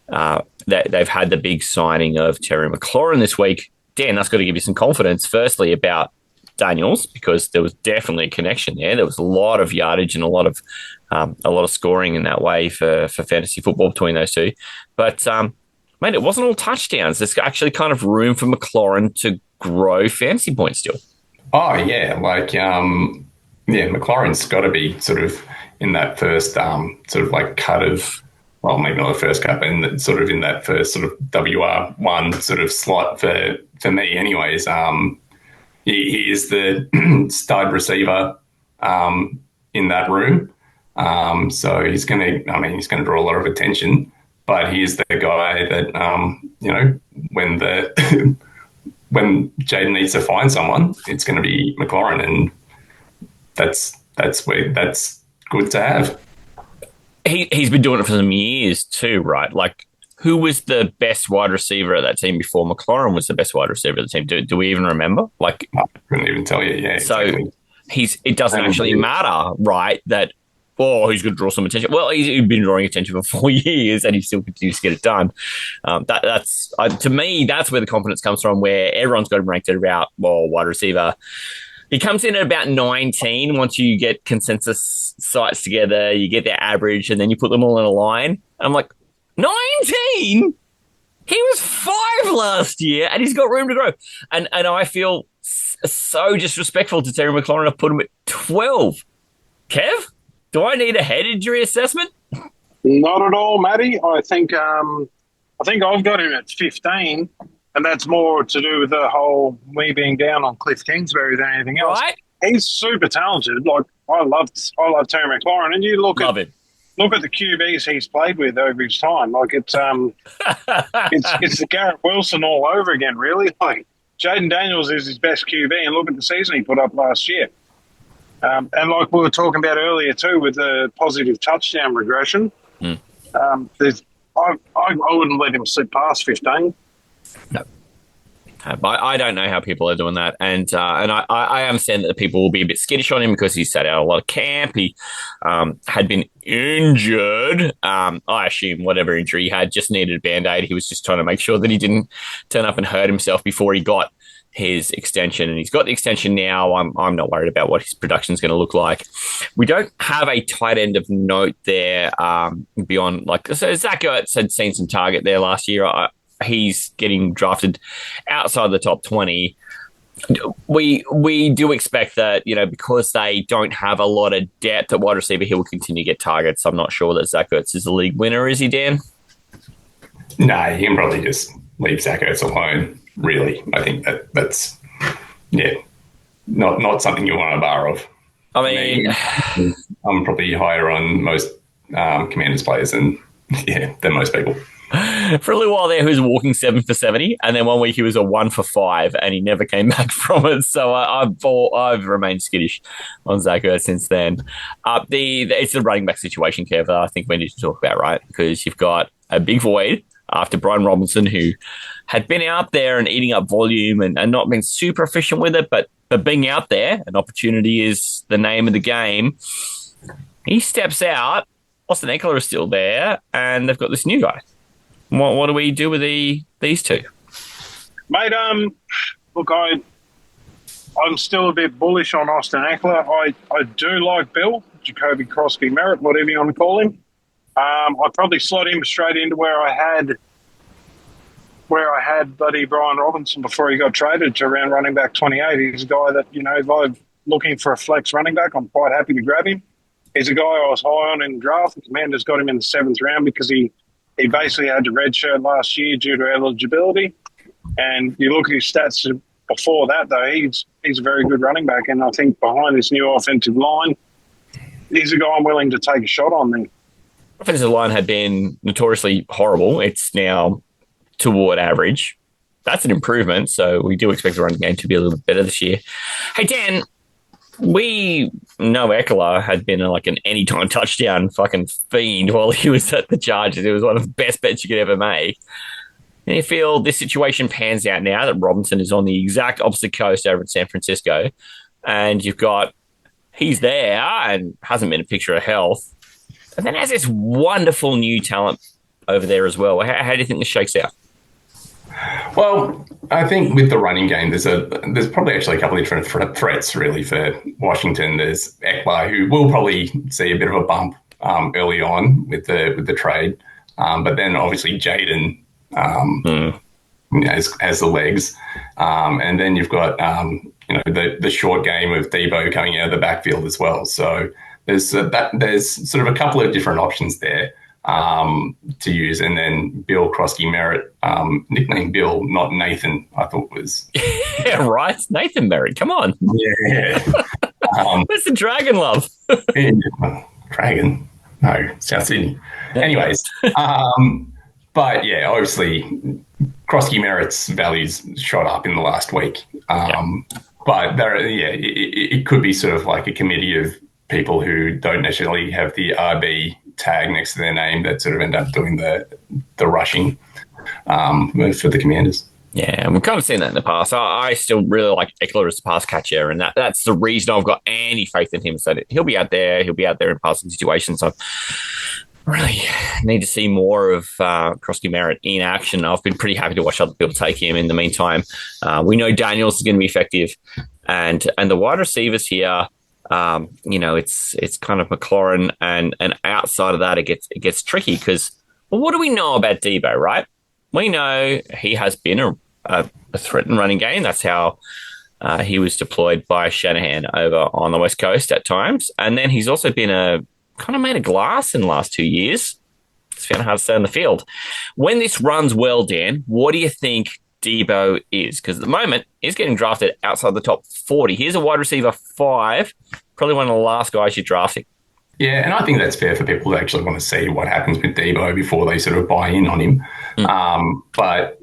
that they've had the big signing of Terry McLaurin this week. Dan, that's got to give you some confidence, firstly, about Daniels because there was definitely a connection there. There was a lot of yardage and a lot of scoring in that way for fantasy football between those two. But, mate, it wasn't all touchdowns. There's actually kind of room for McLaurin to grow fantasy points still. Oh, yeah. McLaurin's got to be sort of in that first sort of like cut of, well, maybe not the first cut, but in that first sort of WR1 sort of slot for me anyways. He is the stud receiver in that room. So he's going to draw a lot of attention, but he's the guy that, when when Jaden needs to find someone, it's going to be McLaurin, and that's good to have. He's been doing it for some years too, right? Like, who was the best wide receiver at that team before McLaurin was the best wide receiver at the team? Do we even remember? Like, I couldn't even tell you. Yeah, exactly. So it doesn't actually matter, right? That he's going to draw some attention. Well, he's been drawing attention for 4 years, and he still continues to get it done. That's to me, that's where the confidence comes from. Where everyone's got him ranked at about wide receiver. He comes in at about 19 once you get consensus sites together, you get their average, and then you put them all in a line. I'm like, 19? He was 5 last year, and he's got room to grow. And I feel so disrespectful to Terry McLaurin to put him at 12. Kev, do I need a head injury assessment? Not at all, Matty. I think I've got him at 15. And that's more to do with the whole me being down on Cliff Kingsbury than anything else. Right. He's super talented. Like, I love Terry McLaurin, and you look at the QBs he's played with over his time. Like, it's the Garrett Wilson all over again, really. Like, Jaden Daniels is his best QB, and look at the season he put up last year. And like we were talking about earlier too, with the positive touchdown regression, I wouldn't let him slip past 15. No. I don't know how people are doing that, and I understand that the people will be a bit skittish on him because he sat out a lot of camp. He had been injured. I assume whatever injury he had just needed a Band-Aid. He was just trying to make sure that he didn't turn up and hurt himself before he got his extension, and he's got the extension now. I'm not worried about what his production is going to look like. We don't have a tight end of note there beyond, like, so Zach Ertz had seen some target there last year. He's getting drafted outside the top 20. We do expect that, because they don't have a lot of depth at wide receiver, he will continue to get targets. I'm not sure that Zach Ertz is the league winner, is he, Dan? No, you can probably just leave Zach Ertz alone, really. I think that's not something you want a bar of. I mean, I'm probably higher on most Commanders players than most people. For a little while there, he was walking 7 for 70, and then one week he was a 1 for 5, and he never came back from it. So I've remained skittish on Zach Ertz since then. It's the running back situation, Kev, I think we need to talk about, right? Because you've got a big void after Brian Robinson, who had been out there and eating up volume and not been super efficient with it, but being out there, an opportunity is the name of the game. He steps out. Austin Eckler is still there, and they've got this new guy. What do we do with these two? Mate, look, I'm still a bit bullish on Austin Eckler. I do like Bill, Jacoby Crosby Merritt, whatever you want to call him. I'd probably slot him straight into where I had buddy Brian Robinson before he got traded to around running back 28. He's a guy that, if I'm looking for a flex running back, I'm quite happy to grab him. He's a guy I was high on in the draft. The Commanders got him in the 7th round because he basically had to redshirt last year due to eligibility. And you look at his stats before that, though, he's a very good running back. And I think behind this new offensive line, he's a guy I'm willing to take a shot on then. Offensive line had been notoriously horrible. It's now toward average. That's an improvement. So we do expect the running game to be a little bit better this year. Hey, Dan, we know Eckler had been like an anytime touchdown fucking fiend while he was at the Chargers. It was one of the best bets you could ever make. And you feel this situation pans out now that Robinson is on the exact opposite coast over in San Francisco, and he's there and hasn't been a picture of health, and then has this wonderful new talent over there as well. How do you think this shakes out? Well, I think with the running game, there's probably actually a couple of different threats really for Washington. There's Ekbar, who will probably see a bit of a bump early on with the trade, but then obviously Jaden has the legs, and then you've got the short game of Debo coming out of the backfield as well. So there's sort of a couple of different options there to use, and then Bill Krosky Merritt, nicknamed Bill, not Nathan, I thought was. Yeah, right. Nathan Merritt, come on. Yeah. Where's the dragon love? Dragon? No, South Sydney. Anyways, but yeah, obviously Krosky Merritt's values shot up in the last week. But it could be sort of like a committee of people who don't necessarily have the RB tag next to their name that sort of end up doing the rushing for the Commanders. Yeah, we've kind of seen that in the past. I still really like Eckler as a pass catcher, and that's the reason I've got any faith in him. So that he'll be out there in passing situations. So I really need to see more of Krosky Merritt in action. I've been pretty happy to watch other people take him in the meantime. We know Daniels is going to be effective, and the wide receivers here, it's kind of McLaurin, and outside of that, it gets tricky because, well, what do we know about Debo, right? We know he has been a threat in running game. That's how he was deployed by Shanahan over on the West Coast at times. And then he's also been kind of made of glass in the last 2 years. It's found hard to stay on the field. When this runs well, Dan, what do you think Debo is? Because at the moment, he's getting drafted outside the top 40. Here's a wide receiver 5, probably one of the last guys you're drafting. Yeah, and I think that's fair for people who actually want to see what happens with Debo before they sort of buy in on him. But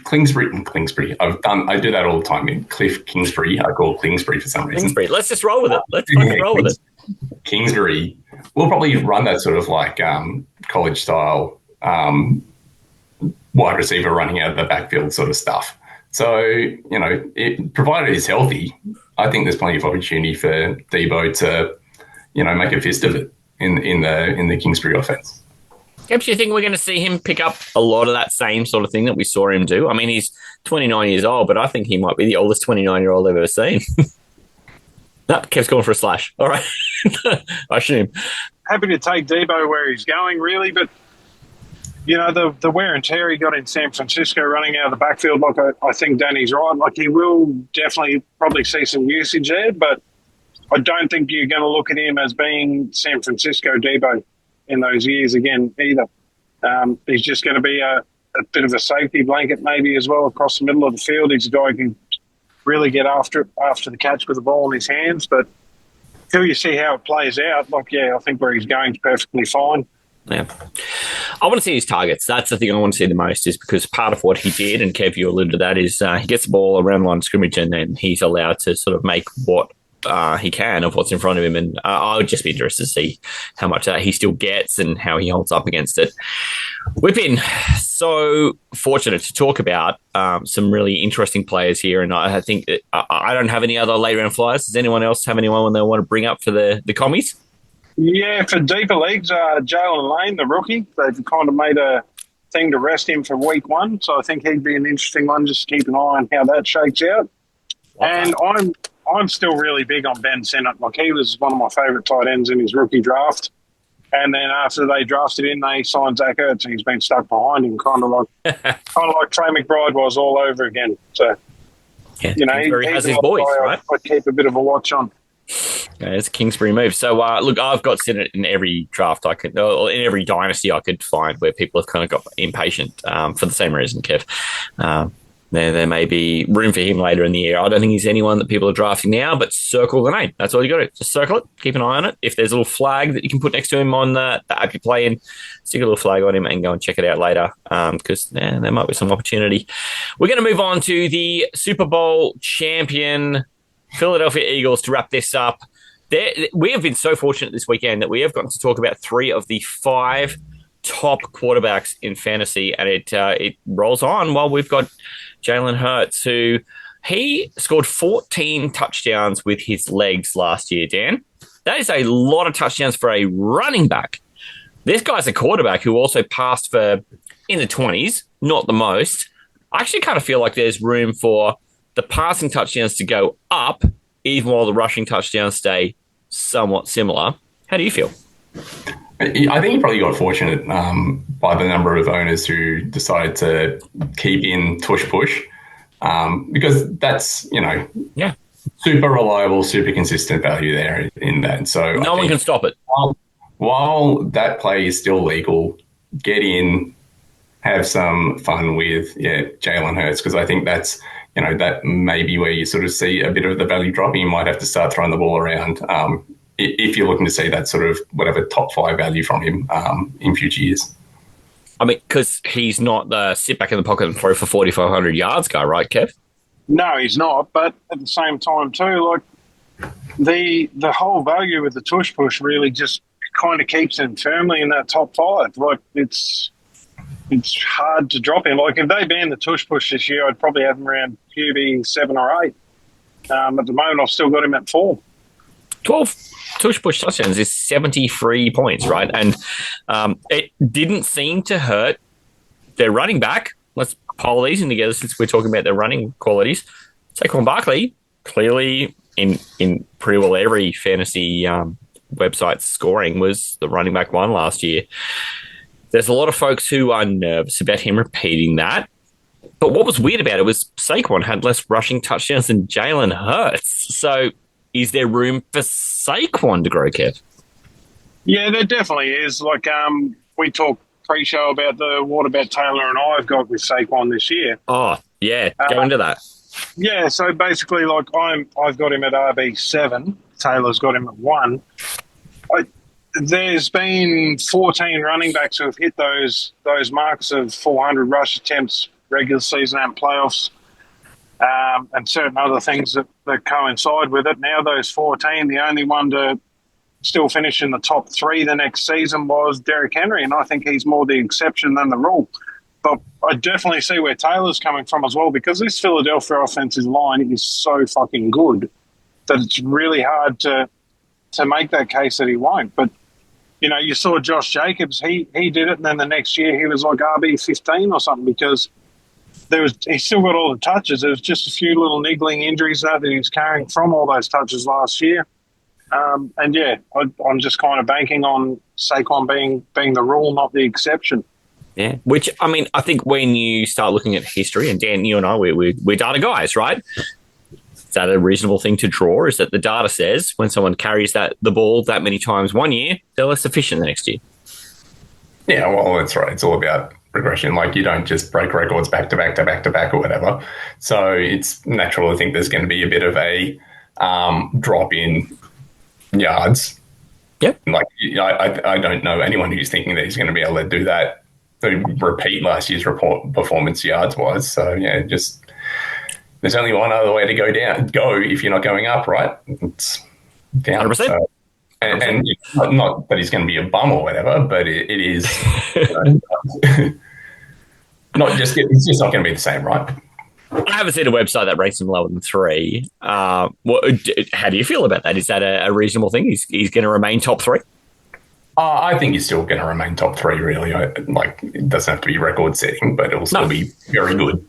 Kingsbury. I do that all the time. Cliff Kingsbury. I call Kingsbury for some reason. Kingsbury. Let's just roll with it. Let's fucking roll with it. Kingsbury will probably run that sort of like college style wide receiver running out of the backfield sort of stuff. So, provided he's healthy, I think there's plenty of opportunity for Debo to, make a fist of it in the Kingsbury offense. Yep, do you think we're going to see him pick up a lot of that same sort of thing that we saw him do? I mean, he's 29 years old, but I think he might be the oldest 29-year-old I've ever seen. No, Kev's going for a slash. All right. I assume. Happy to take Debo where he's going, really, but the wear and tear he got in San Francisco running out of the backfield, I think Danny's right. Like, he will definitely probably see some usage there, but I don't think you're going to look at him as being San Francisco Debo in those years again either. He's just going to be a bit of a safety blanket maybe as well across the middle of the field. He's a guy who can really get after the catch with the ball in his hands, but until you see how it plays out, I think where he's going is perfectly fine. Yeah. I want to see his targets. That's the thing I want to see the most, is because part of what he did, and Kev, you alluded to that, is he gets the ball around the line of scrimmage and then he's allowed to sort of make what he can of what's in front of him. And I would just be interested to see how much that he still gets and how he holds up against it. We've been so fortunate to talk about some really interesting players here, and I think that I don't have any other late round flyers. Does anyone else have anyone they want to bring up for the commies? Yeah, for deeper leagues, Jalen Lane, the rookie, they've kind of made a thing to rest him for week 1, so I think he'd be an interesting one. Just keep an eye on how that shakes out. Okay. And I'm still really big on Ben Sinnott. Like, he was one of my favourite tight ends in his rookie draft. And then after they drafted him, they signed Zach Ertz, and he's been stuck behind him, kind of like Trey McBride was all over again. So, yeah, he has his boys, right? I keep a bit of a watch on. Yeah, it's a Kingsbury move. So, look, I've got Sinnott in every draft I could, or in every dynasty I could find where people have kind of got impatient for the same reason, Kev. There may be room for him later in the year. I don't think he's anyone that people are drafting now, but circle the name. That's all you got to do. Just circle it. Keep an eye on it. If there's a little flag that you can put next to him on the app you play in, stick a little flag on him and go and check it out later, because there might be some opportunity. We're going to move on to the Super Bowl champion Philadelphia Eagles to wrap this up. We have been so fortunate this weekend that we have gotten to talk about 3 of the 5 top quarterbacks in fantasy, and it rolls on while we've got Jalen Hurts, who he scored 14 touchdowns with his legs last year, Dan. That is a lot of touchdowns for a running back. This guy's a quarterback who also passed for in the 20s, not the most, I actually kind of feel like there's room for the passing touchdowns to go up, even while the rushing touchdowns stay somewhat similar. How do you feel? I think you probably got fortunate by the number of owners who decided to keep in tush push because that's, super reliable, super consistent value there in that. So no one can stop it. While that play is still legal, get in, have some fun with Jalen Hurts, because I think that's that may be where you sort of see a bit of the value dropping. You might have to start throwing the ball around if you're looking to see that sort of whatever top 5 value from him in future years. I mean, because he's not the sit back in the pocket and throw for 4,500 yards guy, right, Kev? No, he's not. But at the same time, too, like the whole value with the tush push really just kind of keeps him firmly in that top 5. Like it's hard to drop him. Like if they banned the tush push this year, I'd probably have him around QB 7 or 8. At the moment, I've still got him at 4. 12 tush push touchdowns is 73 points, right? And it didn't seem to hurt their running back. Let's pile these in together since we're talking about their running qualities. Saquon Barkley, clearly in pretty well every fantasy website's scoring, was the running back 1 last year. There's a lot of folks who are nervous about him repeating that. But what was weird about it was Saquon had less rushing touchdowns than Jalen Hurts. So is there room for Saquon to grow, Kev? Yeah, there definitely is. Like we talked pre-show about what about Taylor and I've got with Saquon this year. Oh, yeah. Go into that. Yeah, so basically, like I've got him at RB7. Taylor's got him at 1. There's been 14 running backs who have hit those marks of 400 rush attempts, regular season and playoffs, and certain other things that coincide with it. Now those 14, the only one to still finish in the top 3 the next season was Derrick Henry, and I think he's more the exception than the rule. But I definitely see where Taylor's coming from as well, because this Philadelphia offensive line is so fucking good that it's really hard to make that case that he won't. But you saw Josh Jacobs, he did it, and then the next year he was like RB15 or something, because he still got all the touches. There was just a few little niggling injuries that he was carrying from all those touches last year. I'm just kind of banking on Saquon being the rule, not the exception. Yeah, which, I mean, I think when you start looking at history, and Dan, you and I, we're data guys, right? Is that a reasonable thing to draw? Is that the data says when someone carries the ball that many times one year, they're less efficient the next year? Yeah, well, that's right. It's all about regression. Like, you don't just break records back to back to back to back or whatever. So it's natural to think there's going to be a bit of a drop in yards. Yep. Like, I don't know anyone who's thinking that he's going to be able to do that, to repeat last year's performance yards-wise. So, yeah, just there's only one other way to go if you're not going up, right? It's down. 100%. So, and not that he's going to be a bum or whatever, but it is it's just not going to be the same, right? I haven't seen a website that ranks him lower than 3. How do you feel about that? Is that a reasonable thing? He's going to remain top 3? I think he's still going to remain top 3, really. It doesn't have to be record-setting, but it'll still be very good.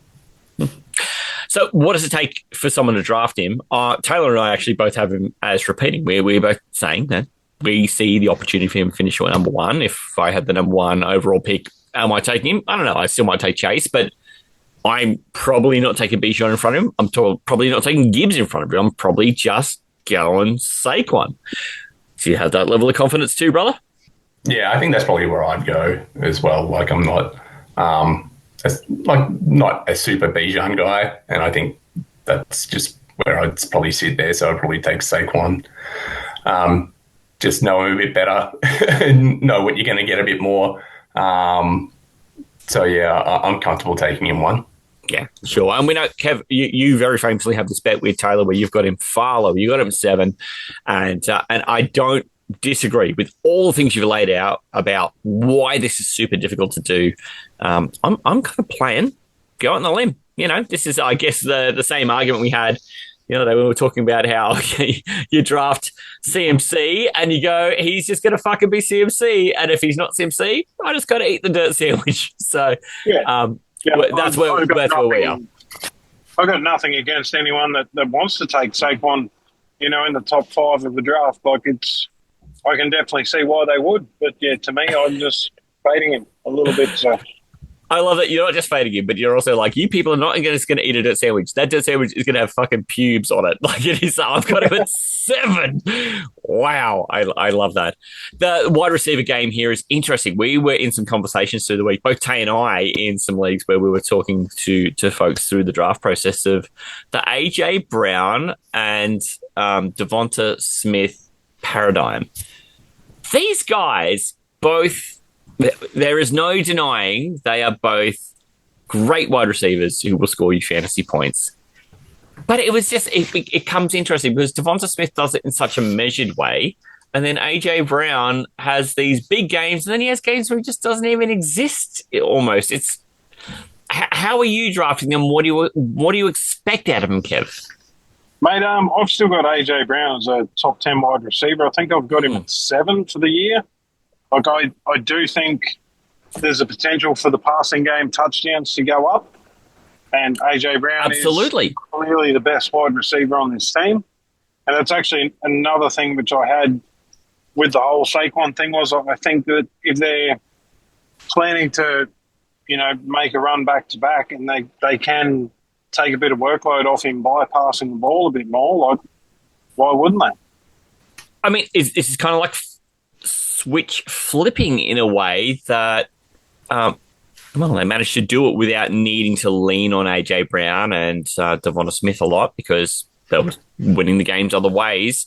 So what does it take for someone to draft him? Taylor and I actually both have him as repeating. We're both saying that we see the opportunity for him to finish at number 1. If I had the number 1 overall pick, am I taking him? I don't know. I still might take Chase, but I'm probably not taking Bijan in front of him. I'm probably not taking Gibbs in front of him. I'm probably just going Saquon. Do you have that level of confidence too, brother? Yeah, I think that's probably where I'd go as well. Like, I'm not not a super Bijan guy, and I think that's just where I'd probably sit there. So I'd probably take Saquon. Just know him a bit better, know what you're going to get a bit more. So yeah, I'm comfortable taking him 1. Yeah, sure. And we know, Kev, you very famously have this bet with Taylor where you've got him far lower. You got him 7, and I don't disagree with all the things you've laid out about why this is super difficult to do. I'm kind of playing, go out on the limb. This is, I guess, the same argument we had when we were talking about how you draft CMC and you go, he's just going to fucking be CMC. And if he's not CMC, I just got to eat the dirt sandwich. So, that's where we are. I've got nothing against anyone that wants to take Saquon, in the top 5 of the draft. Like, I can definitely see why they would. But, yeah, to me, I'm just fading him a little bit. So I love it. You're not just fading him, but you're also like, you people are not just going to eat a dirt sandwich. That dirt sandwich is going to have fucking pubes on it. Like, it is. I've got him at 7. Wow. I love that. The wide receiver game here is interesting. We were in some conversations through the week, both Tay and I, in some leagues where we were talking to folks through the draft process of the AJ Brown and Devonta Smith paradigm. These guys both, there is no denying they are both great wide receivers who will score you fantasy points. But it was just, it comes interesting because Devonta Smith does it in such a measured way. And then AJ Brown has these big games, and then he has games where he just doesn't even exist almost. It's, how are you drafting them? What do you expect out of him, Kev? Mate, I've still got AJ Brown as a top 10 wide receiver. I think I've got him at 7 for the year. Like, I do think there's a potential for the passing game touchdowns to go up. And AJ Brown is clearly the best wide receiver on this team. And that's actually another thing which I had with the whole Saquon thing was I think that if they're planning to, make a run back-to-back and they can take a bit of workload off him by passing the ball a bit more, like, why wouldn't they? I mean, this is kind of like switch flipping in a way that, they managed to do it without needing to lean on AJ Brown and Devonta Smith a lot because they were winning the games other ways.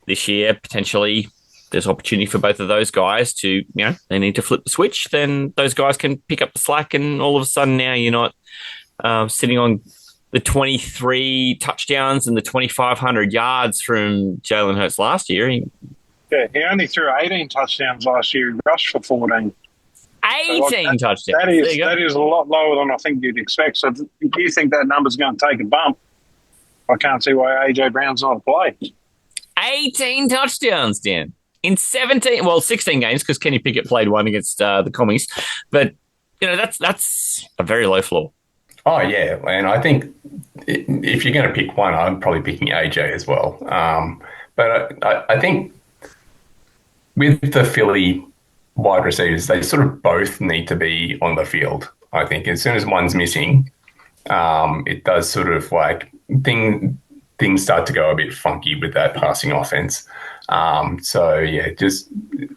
This year, potentially, there's opportunity for both of those guys to, they need to flip the switch. Then those guys can pick up the slack, and all of a sudden now you're not sitting on the 23 touchdowns and the 2,500 yards from Jalen Hurts last year. He only threw 18 touchdowns last year. He rushed for 14. 18 touchdowns. That is a lot lower than I think you'd expect. So if you think that number's going to take a bump, I can't see why AJ Brown's not a play. 18 touchdowns, Dan. In 16 games, because Kenny Pickett played one against the Commies. But, that's a very low floor. Oh, yeah. And I think if you're going to pick one, I'm probably picking AJ as well. But I think with the Philly wide receivers, they sort of both need to be on the field. I think as soon as one's missing, it does sort of like things start to go a bit funky with that passing offense. So yeah, just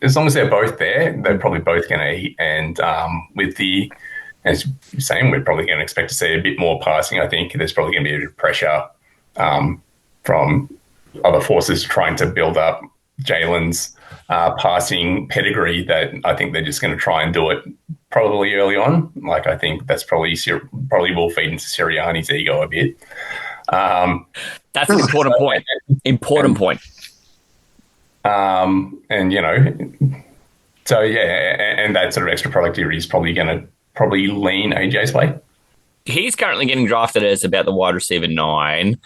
as long as they're both there, they're probably both going to eat. And as you're saying, we're probably going to expect to see a bit more passing. I think there's probably going to be a bit of pressure from other forces trying to build up Jalen's passing pedigree that I think they're just going to try and do it probably early on. Like, I think that's probably will feed into Sirianni's ego a bit. That's an important point. Important point. And, so yeah, and that sort of extra productivity is probably going to lean AJ's way. He's currently getting drafted as about the wide receiver 9.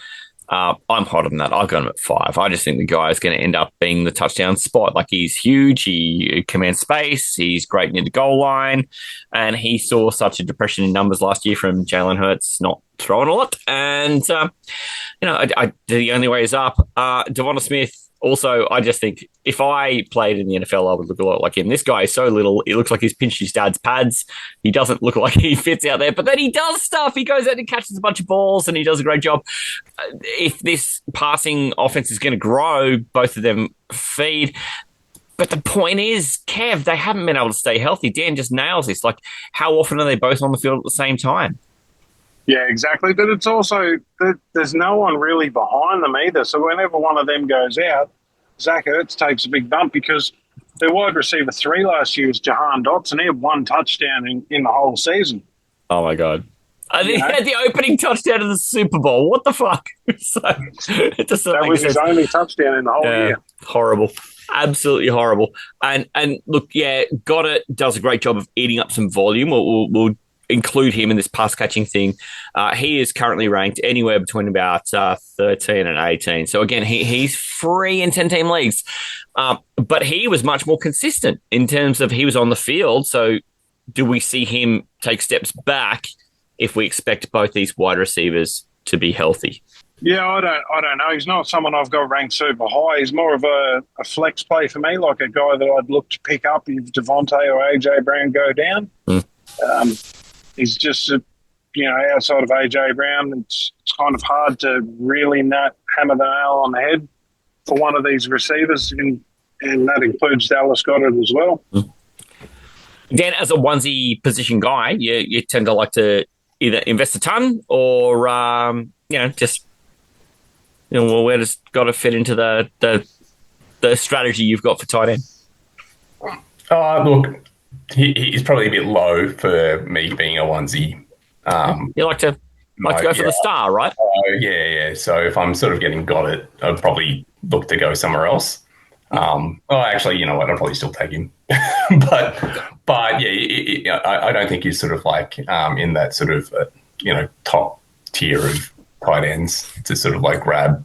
I'm hotter than that. I've got him at 5. I just think the guy is going to end up being the touchdown spot. Like, he's huge. He commands space. He's great near the goal line. And he saw such a depression in numbers last year from Jalen Hurts not throwing a lot. And, the only way is up. Devonta Smith, also, I just think if I played in the NFL, I would look a lot like him. This guy is so little. It looks like he's pinched his dad's pads. He doesn't look like he fits out there, but then he does stuff. He goes out and catches a bunch of balls, and he does a great job. If this passing offense is going to grow, both of them feed. But the point is, Kev, they haven't been able to stay healthy. Dan just nails this. Like, how often are they both on the field at the same time? Yeah, exactly. But it's also that there's no one really behind them either. So whenever one of them goes out, Zach Ertz takes a big bump because their wide receiver 3 last year was Jahan Dotson. He had 1 touchdown in the whole season. Oh, my God. He had the opening touchdown of the Super Bowl. What the fuck? That was his only touchdown in the whole year. Horrible. Absolutely horrible. And look, yeah, Goddard does a great job of eating up some volume. We'll include him in this pass catching thing. He is currently ranked anywhere between about 13 and 18. So again, he's free in 10-team leagues. But he was much more consistent in terms of he was on the field. So do we see him take steps back if we expect both these wide receivers to be healthy? Yeah, I don't know. He's not someone I've got ranked super high. He's more of a flex play for me, like a guy that I'd look to pick up if Devontae or AJ Brown go down. He's just, outside of AJ Brown, it's kind of hard to really hammer the nail on the head for one of these receivers, and that includes Dallas Goedert as well. Dan, as a onesie position guy, you tend to like to either invest a ton or, just... well, where does got to fit into the strategy you've got for tight end? Look, he's probably a bit low for me being a onesie. You like to go for the star, right? Yeah. So if I'm sort of getting got it, I'd probably look to go somewhere else. Actually, you know what? I'd probably still take him. but yeah, I don't think he's sort of like in that sort of top tier of tight ends to sort of like grab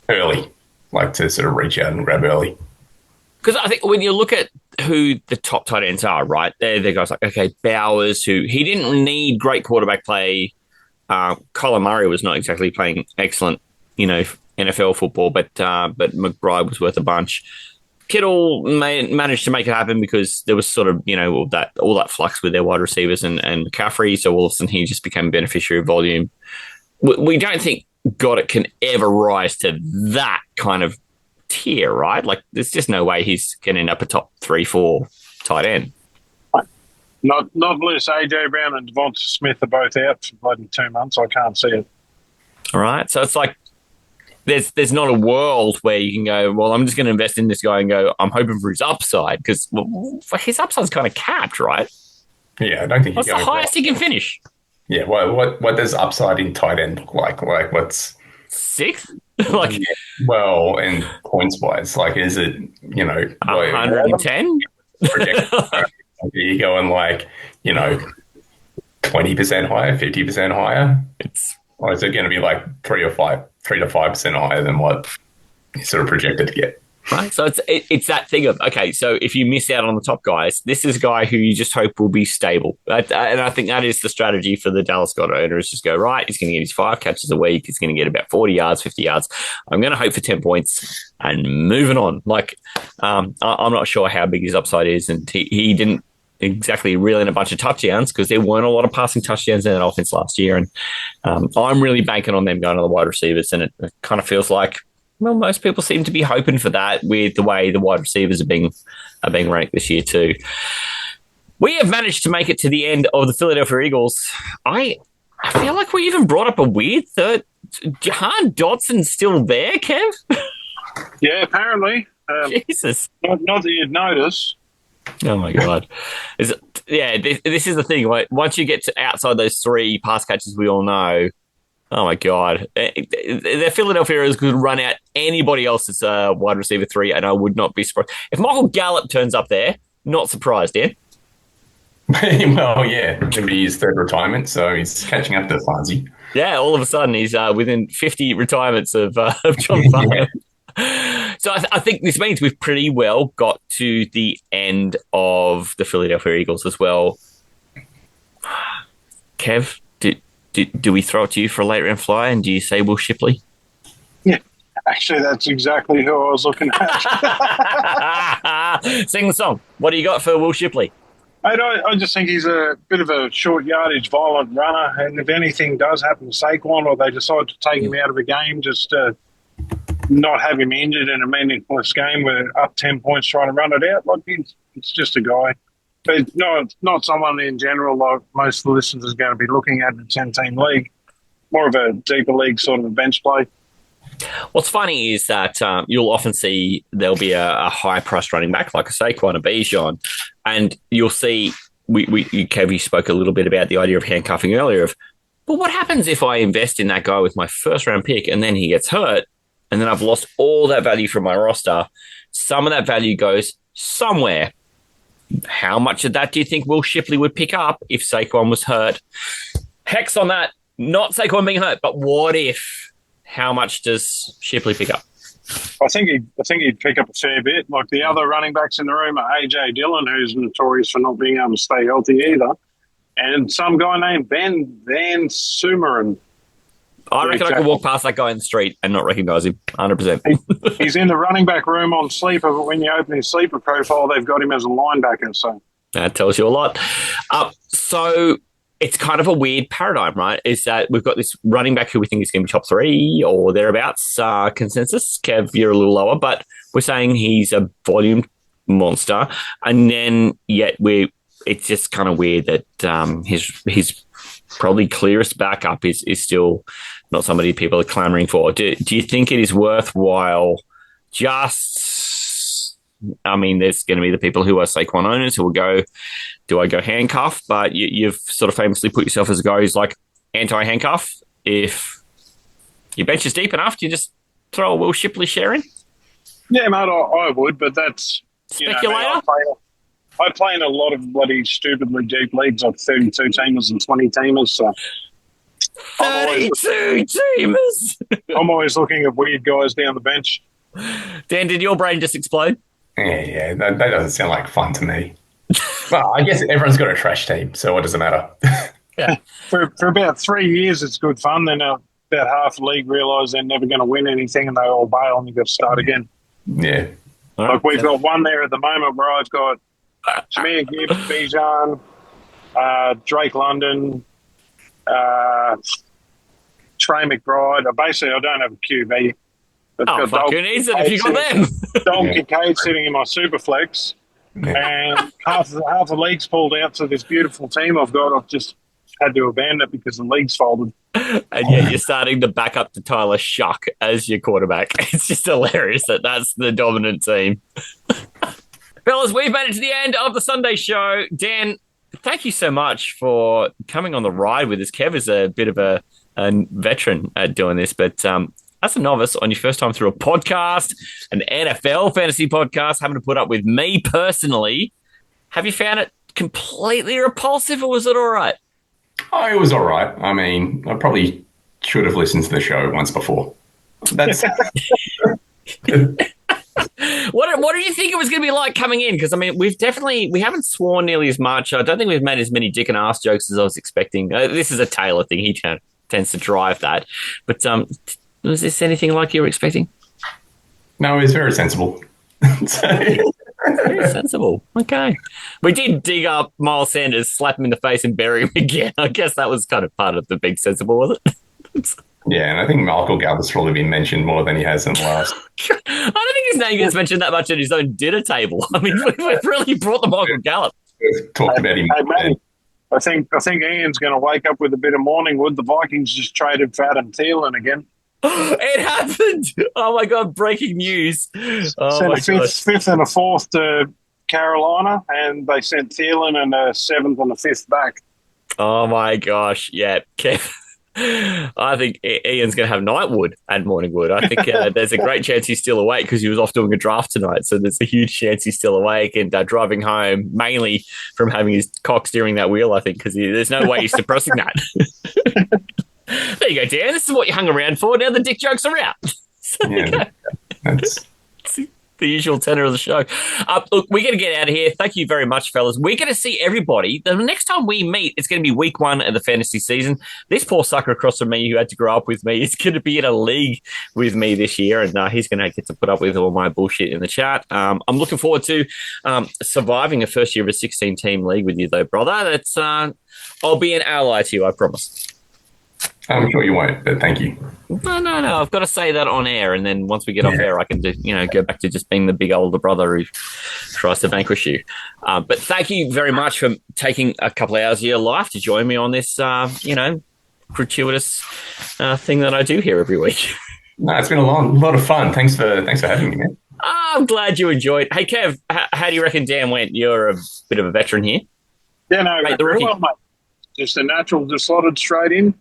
early, like to sort of reach out and grab early. Because I think when you look at who the top tight ends are, right, they're guys like, okay, Bowers, who he didn't need great quarterback play. Kyler Murray was not exactly playing excellent, NFL football, but McBride was worth a bunch. Kittle managed to make it happen because there was sort of, all that flux with their wide receivers and McCaffrey. So all of a sudden he just became a beneficiary of volume. We don't think Goddard can ever rise to that kind of tier, right? Like there's just no way he's going to end up a top 3-4 tight end. Not unless AJ Brown and Devonta Smith are both out for bloody 2 months. I can't see it. All right. So it's like, There's not a world where you can go, well, I'm just going to invest in this guy and go, I'm hoping for his upside, because his upside's kind of capped, right? Yeah, I don't think what's the highest he can finish? Yeah, what does upside in tight end look like? Like what's 6th? And points wise, like is it 110? Are you going 20% higher, 50% higher? Or is it going to be like 3 to 5% higher than what you sort of projected to get? Right. So it's that thing of, okay, so if you miss out on the top guys, this is a guy who you just hope will be stable. And I think that is the strategy for the Dallas Goedert owner, is just go, right, he's going to get his 5 catches a week. He's going to get about 40 yards, 50 yards. I'm going to hope for 10 points and moving on. I'm not sure how big his upside is. And he didn't exactly reel in a bunch of touchdowns because there weren't a lot of passing touchdowns in that offense last year. And I'm really banking on them going to the wide receivers. And it kind of feels like, well, most people seem to be hoping for that with the way the wide receivers are being ranked this year too. We have managed to make it to the end of the Philadelphia Eagles. I feel like we even brought up a weird third. Jahan Dotson's still there, Kev? Yeah, apparently. Jesus. Not that you'd notice. Oh, my God. This is the thing. Once you get to outside those 3 pass catches we all know, oh, my God. The Philadelphia Eagles could run out anybody else as a wide receiver 3, and I would not be surprised. If Michael Gallup turns up there, not surprised, Dan. Well, yeah. It'll be his 3rd retirement, so he's catching up to Fonzie. Yeah, all of a sudden he's within 50 retirements of John Farnham. So I think this means we've pretty well got to the end of the Philadelphia Eagles as well. Kev, do we throw it to you for a late round fly, and do you say Will Shipley? Yeah, actually, that's exactly who I was looking at. Sing the song. What do you got for Will Shipley? I just think he's a bit of a short yardage, violent runner, and if anything does happen to Saquon or they decide to take him out of a game, just not have him injured in a meaningless game where up 10 points trying to run it out. It's just a guy. But not someone in general like most of the listeners are going to be looking at in a 10-team league. More of a deeper league sort of a bench play. What's funny is that you'll often see there'll be a high-priced running back like a Saquon, a Bijan, and you'll see, Kev, you spoke a little bit about the idea of handcuffing earlier but what happens if I invest in that guy with my first-round pick and then he gets hurt and then I've lost all that value from my roster? Some of that value goes somewhere. How much of that do you think Will Shipley would pick up if Saquon was hurt? Hex on that. Not Saquon being hurt, but what if? How much does Shipley pick up? I think he'd pick up a fair bit. Like the other running backs in the room are AJ Dillon, who's notorious for not being able to stay healthy either. and some guy named Ben Van Sumeren. I reckon I could walk past that guy in the street and not recognise him, 100%. He's in the running back room on Sleeper, but when you open his Sleeper profile, they've got him as a linebacker. So that tells you a lot. So it's kind of a weird paradigm, right? Is that we've got this running back who we think is going to be top 3 or thereabouts consensus. Kev, you're a little lower, but we're saying he's a volume monster. And then yet it's just kind of weird that his probably clearest backup is still not somebody people are clamouring for. Do you think it is worthwhile there's going to be the people who are Saquon owners who will go, do I go handcuff? But you've sort of famously put yourself as a guy who's like anti-handcuff. If your bench is deep enough, do you just throw a Will Shipley share in? Yeah, mate, I would, but that's... Speculator? I play in a lot of bloody stupidly deep leagues, like 32 teamers and 20 teamers. So 32 teamers. I'm always looking at weird guys down the bench. Dan, did your brain just explode? Yeah, that doesn't sound like fun to me. Well, I guess everyone's got a trash team, so what does it matter? Yeah, for about 3 years, it's good fun. Then about half the league realise they're never going to win anything, and they all bail, and you've got to start again. Yeah, like we've got one there at the moment where I've got Jameer Gibbs, Bijan, Drake London, Trey McBride. Basically, I don't have a QB. Who needs it if you got them? Dom Kincaid sitting in my Superflex, and half the league's pulled out. So this beautiful team I've got, I've just had to abandon it because the league's folded. And yet you're starting to back up to Tyler Shuck as your quarterback. It's just hilarious that's the dominant team. Fellas, we've made it to the end of the Sunday show. Dan, thank you so much for coming on the ride with us. Kev is a bit of a veteran at doing this, but as a novice on your first time through a podcast, an NFL fantasy podcast, having to put up with me personally, have you found it completely repulsive or was it all right? Oh, it was all right. I mean, I probably should have listened to the show once before. That's... What do you think it was going to be like coming in? Because, I mean, we haven't sworn nearly as much. I don't think we've made as many dick and ass jokes as I was expecting. This is a Taylor thing. He tends to drive that. But was this anything like you were expecting? No, it's very sensible. Very sensible. Okay. We did dig up Miles Sanders, slap him in the face and bury him again. I guess that was kind of part of the big sensible, was it? Yeah, and I think Michael Gallup's probably been mentioned more than he has in the last. I don't think his name gets mentioned that much at his own dinner table. I mean, we've really brought the Michael Gallup. We've talked about him. Hey, Matty, I think Ian's going to wake up with a bit of morning wood. The Vikings just traded for Adam Thielen again. It happened! Oh, my God, breaking news. Oh, my God. Fifth and a fourth to Carolina, and they sent Thielen and a seventh and a fifth back. Oh, my gosh. Yeah, Kev. I think Ian's going to have nightwood and morningwood. I think there's a great chance he's still awake because he was off doing a draft tonight. So there's a huge chance he's still awake and driving home, mainly from having his cock steering that wheel, I think, because there's no way he's suppressing that. There you go, Dan. This is what you hung around for. Now the dick jokes are out. Yeah, that's... the usual tenor of the show. Look, we're going to get out of here. Thank you very much, fellas. We're going to see everybody. The next time we meet, it's going to be week 1 of the fantasy season. This poor sucker across from me who had to grow up with me is going to be in a league with me this year, and he's going to get to put up with all my bullshit in the chat. I'm looking forward to surviving a first year of a 16-team league with you, though, brother. That's I'll be an ally to you, I promise. I'm sure you won't, but thank you. No. I've got to say that on air, and then once we get off air, I can go back to just being the big older brother who tries to vanquish you. But thank you very much for taking a couple of hours of your life to join me on this, gratuitous thing that I do here every week. No, it's been a lot of fun. Thanks for having me, man. I'm glad you enjoyed. Hey, Kev, how do you reckon Dan went? You're a bit of a veteran here. Yeah, no, very well, mate. Just a natural, just slotted straight in.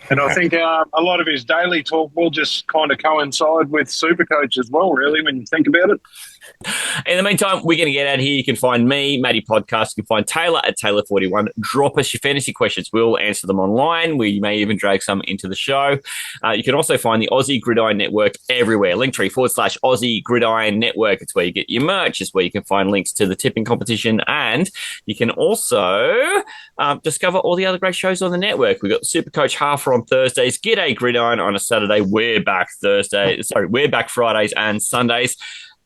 And I think a lot of his daily talk will just kind of coincide with Supercoach as well, really, when you think about it. In the meantime, we're going to get out of here. You can find me, Matty Podcast. You can find Taylor at Taylor41. Drop us your fantasy questions. We'll answer them online. We may even drag some into the show. You can also find the Aussie Gridiron Network everywhere. Linktree/Aussie Gridiron Network. It's where you get your merch. It's where you can find links to the tipping competition. And you can also discover all the other great shows on the network. We've got the Supercoach Halfer on Thursdays. G'day Gridiron on a Saturday. We're back Fridays and Sundays.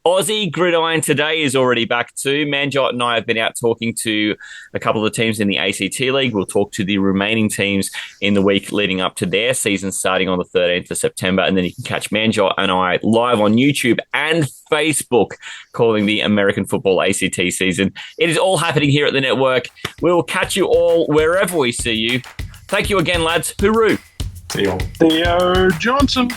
Aussie Gridiron today is already back too. Manjot and I have been out talking to a couple of the teams in the ACT League. We'll talk to the remaining teams in the week leading up to their season starting on the 13th of September. And then you can catch Manjot and I live on YouTube and Facebook calling the American football ACT season. It is all happening here at the network. We will catch you all wherever we see you. Thank you again, lads. Hooroo. See you all. Theo Johnson.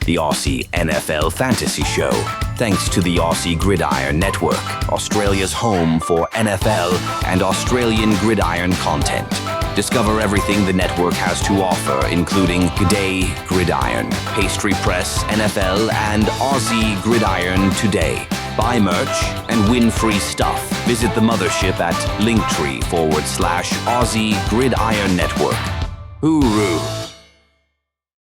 The Aussie NFL Fantasy Show. Thanks to the Aussie Gridiron Network, Australia's home for NFL and Australian gridiron content. Discover everything the network has to offer, including G'day Gridiron, Pastry Press, NFL, and Aussie Gridiron Today. Buy merch and win free stuff. Visit the mothership at Linktree/Aussie Gridiron Network. Hooroo.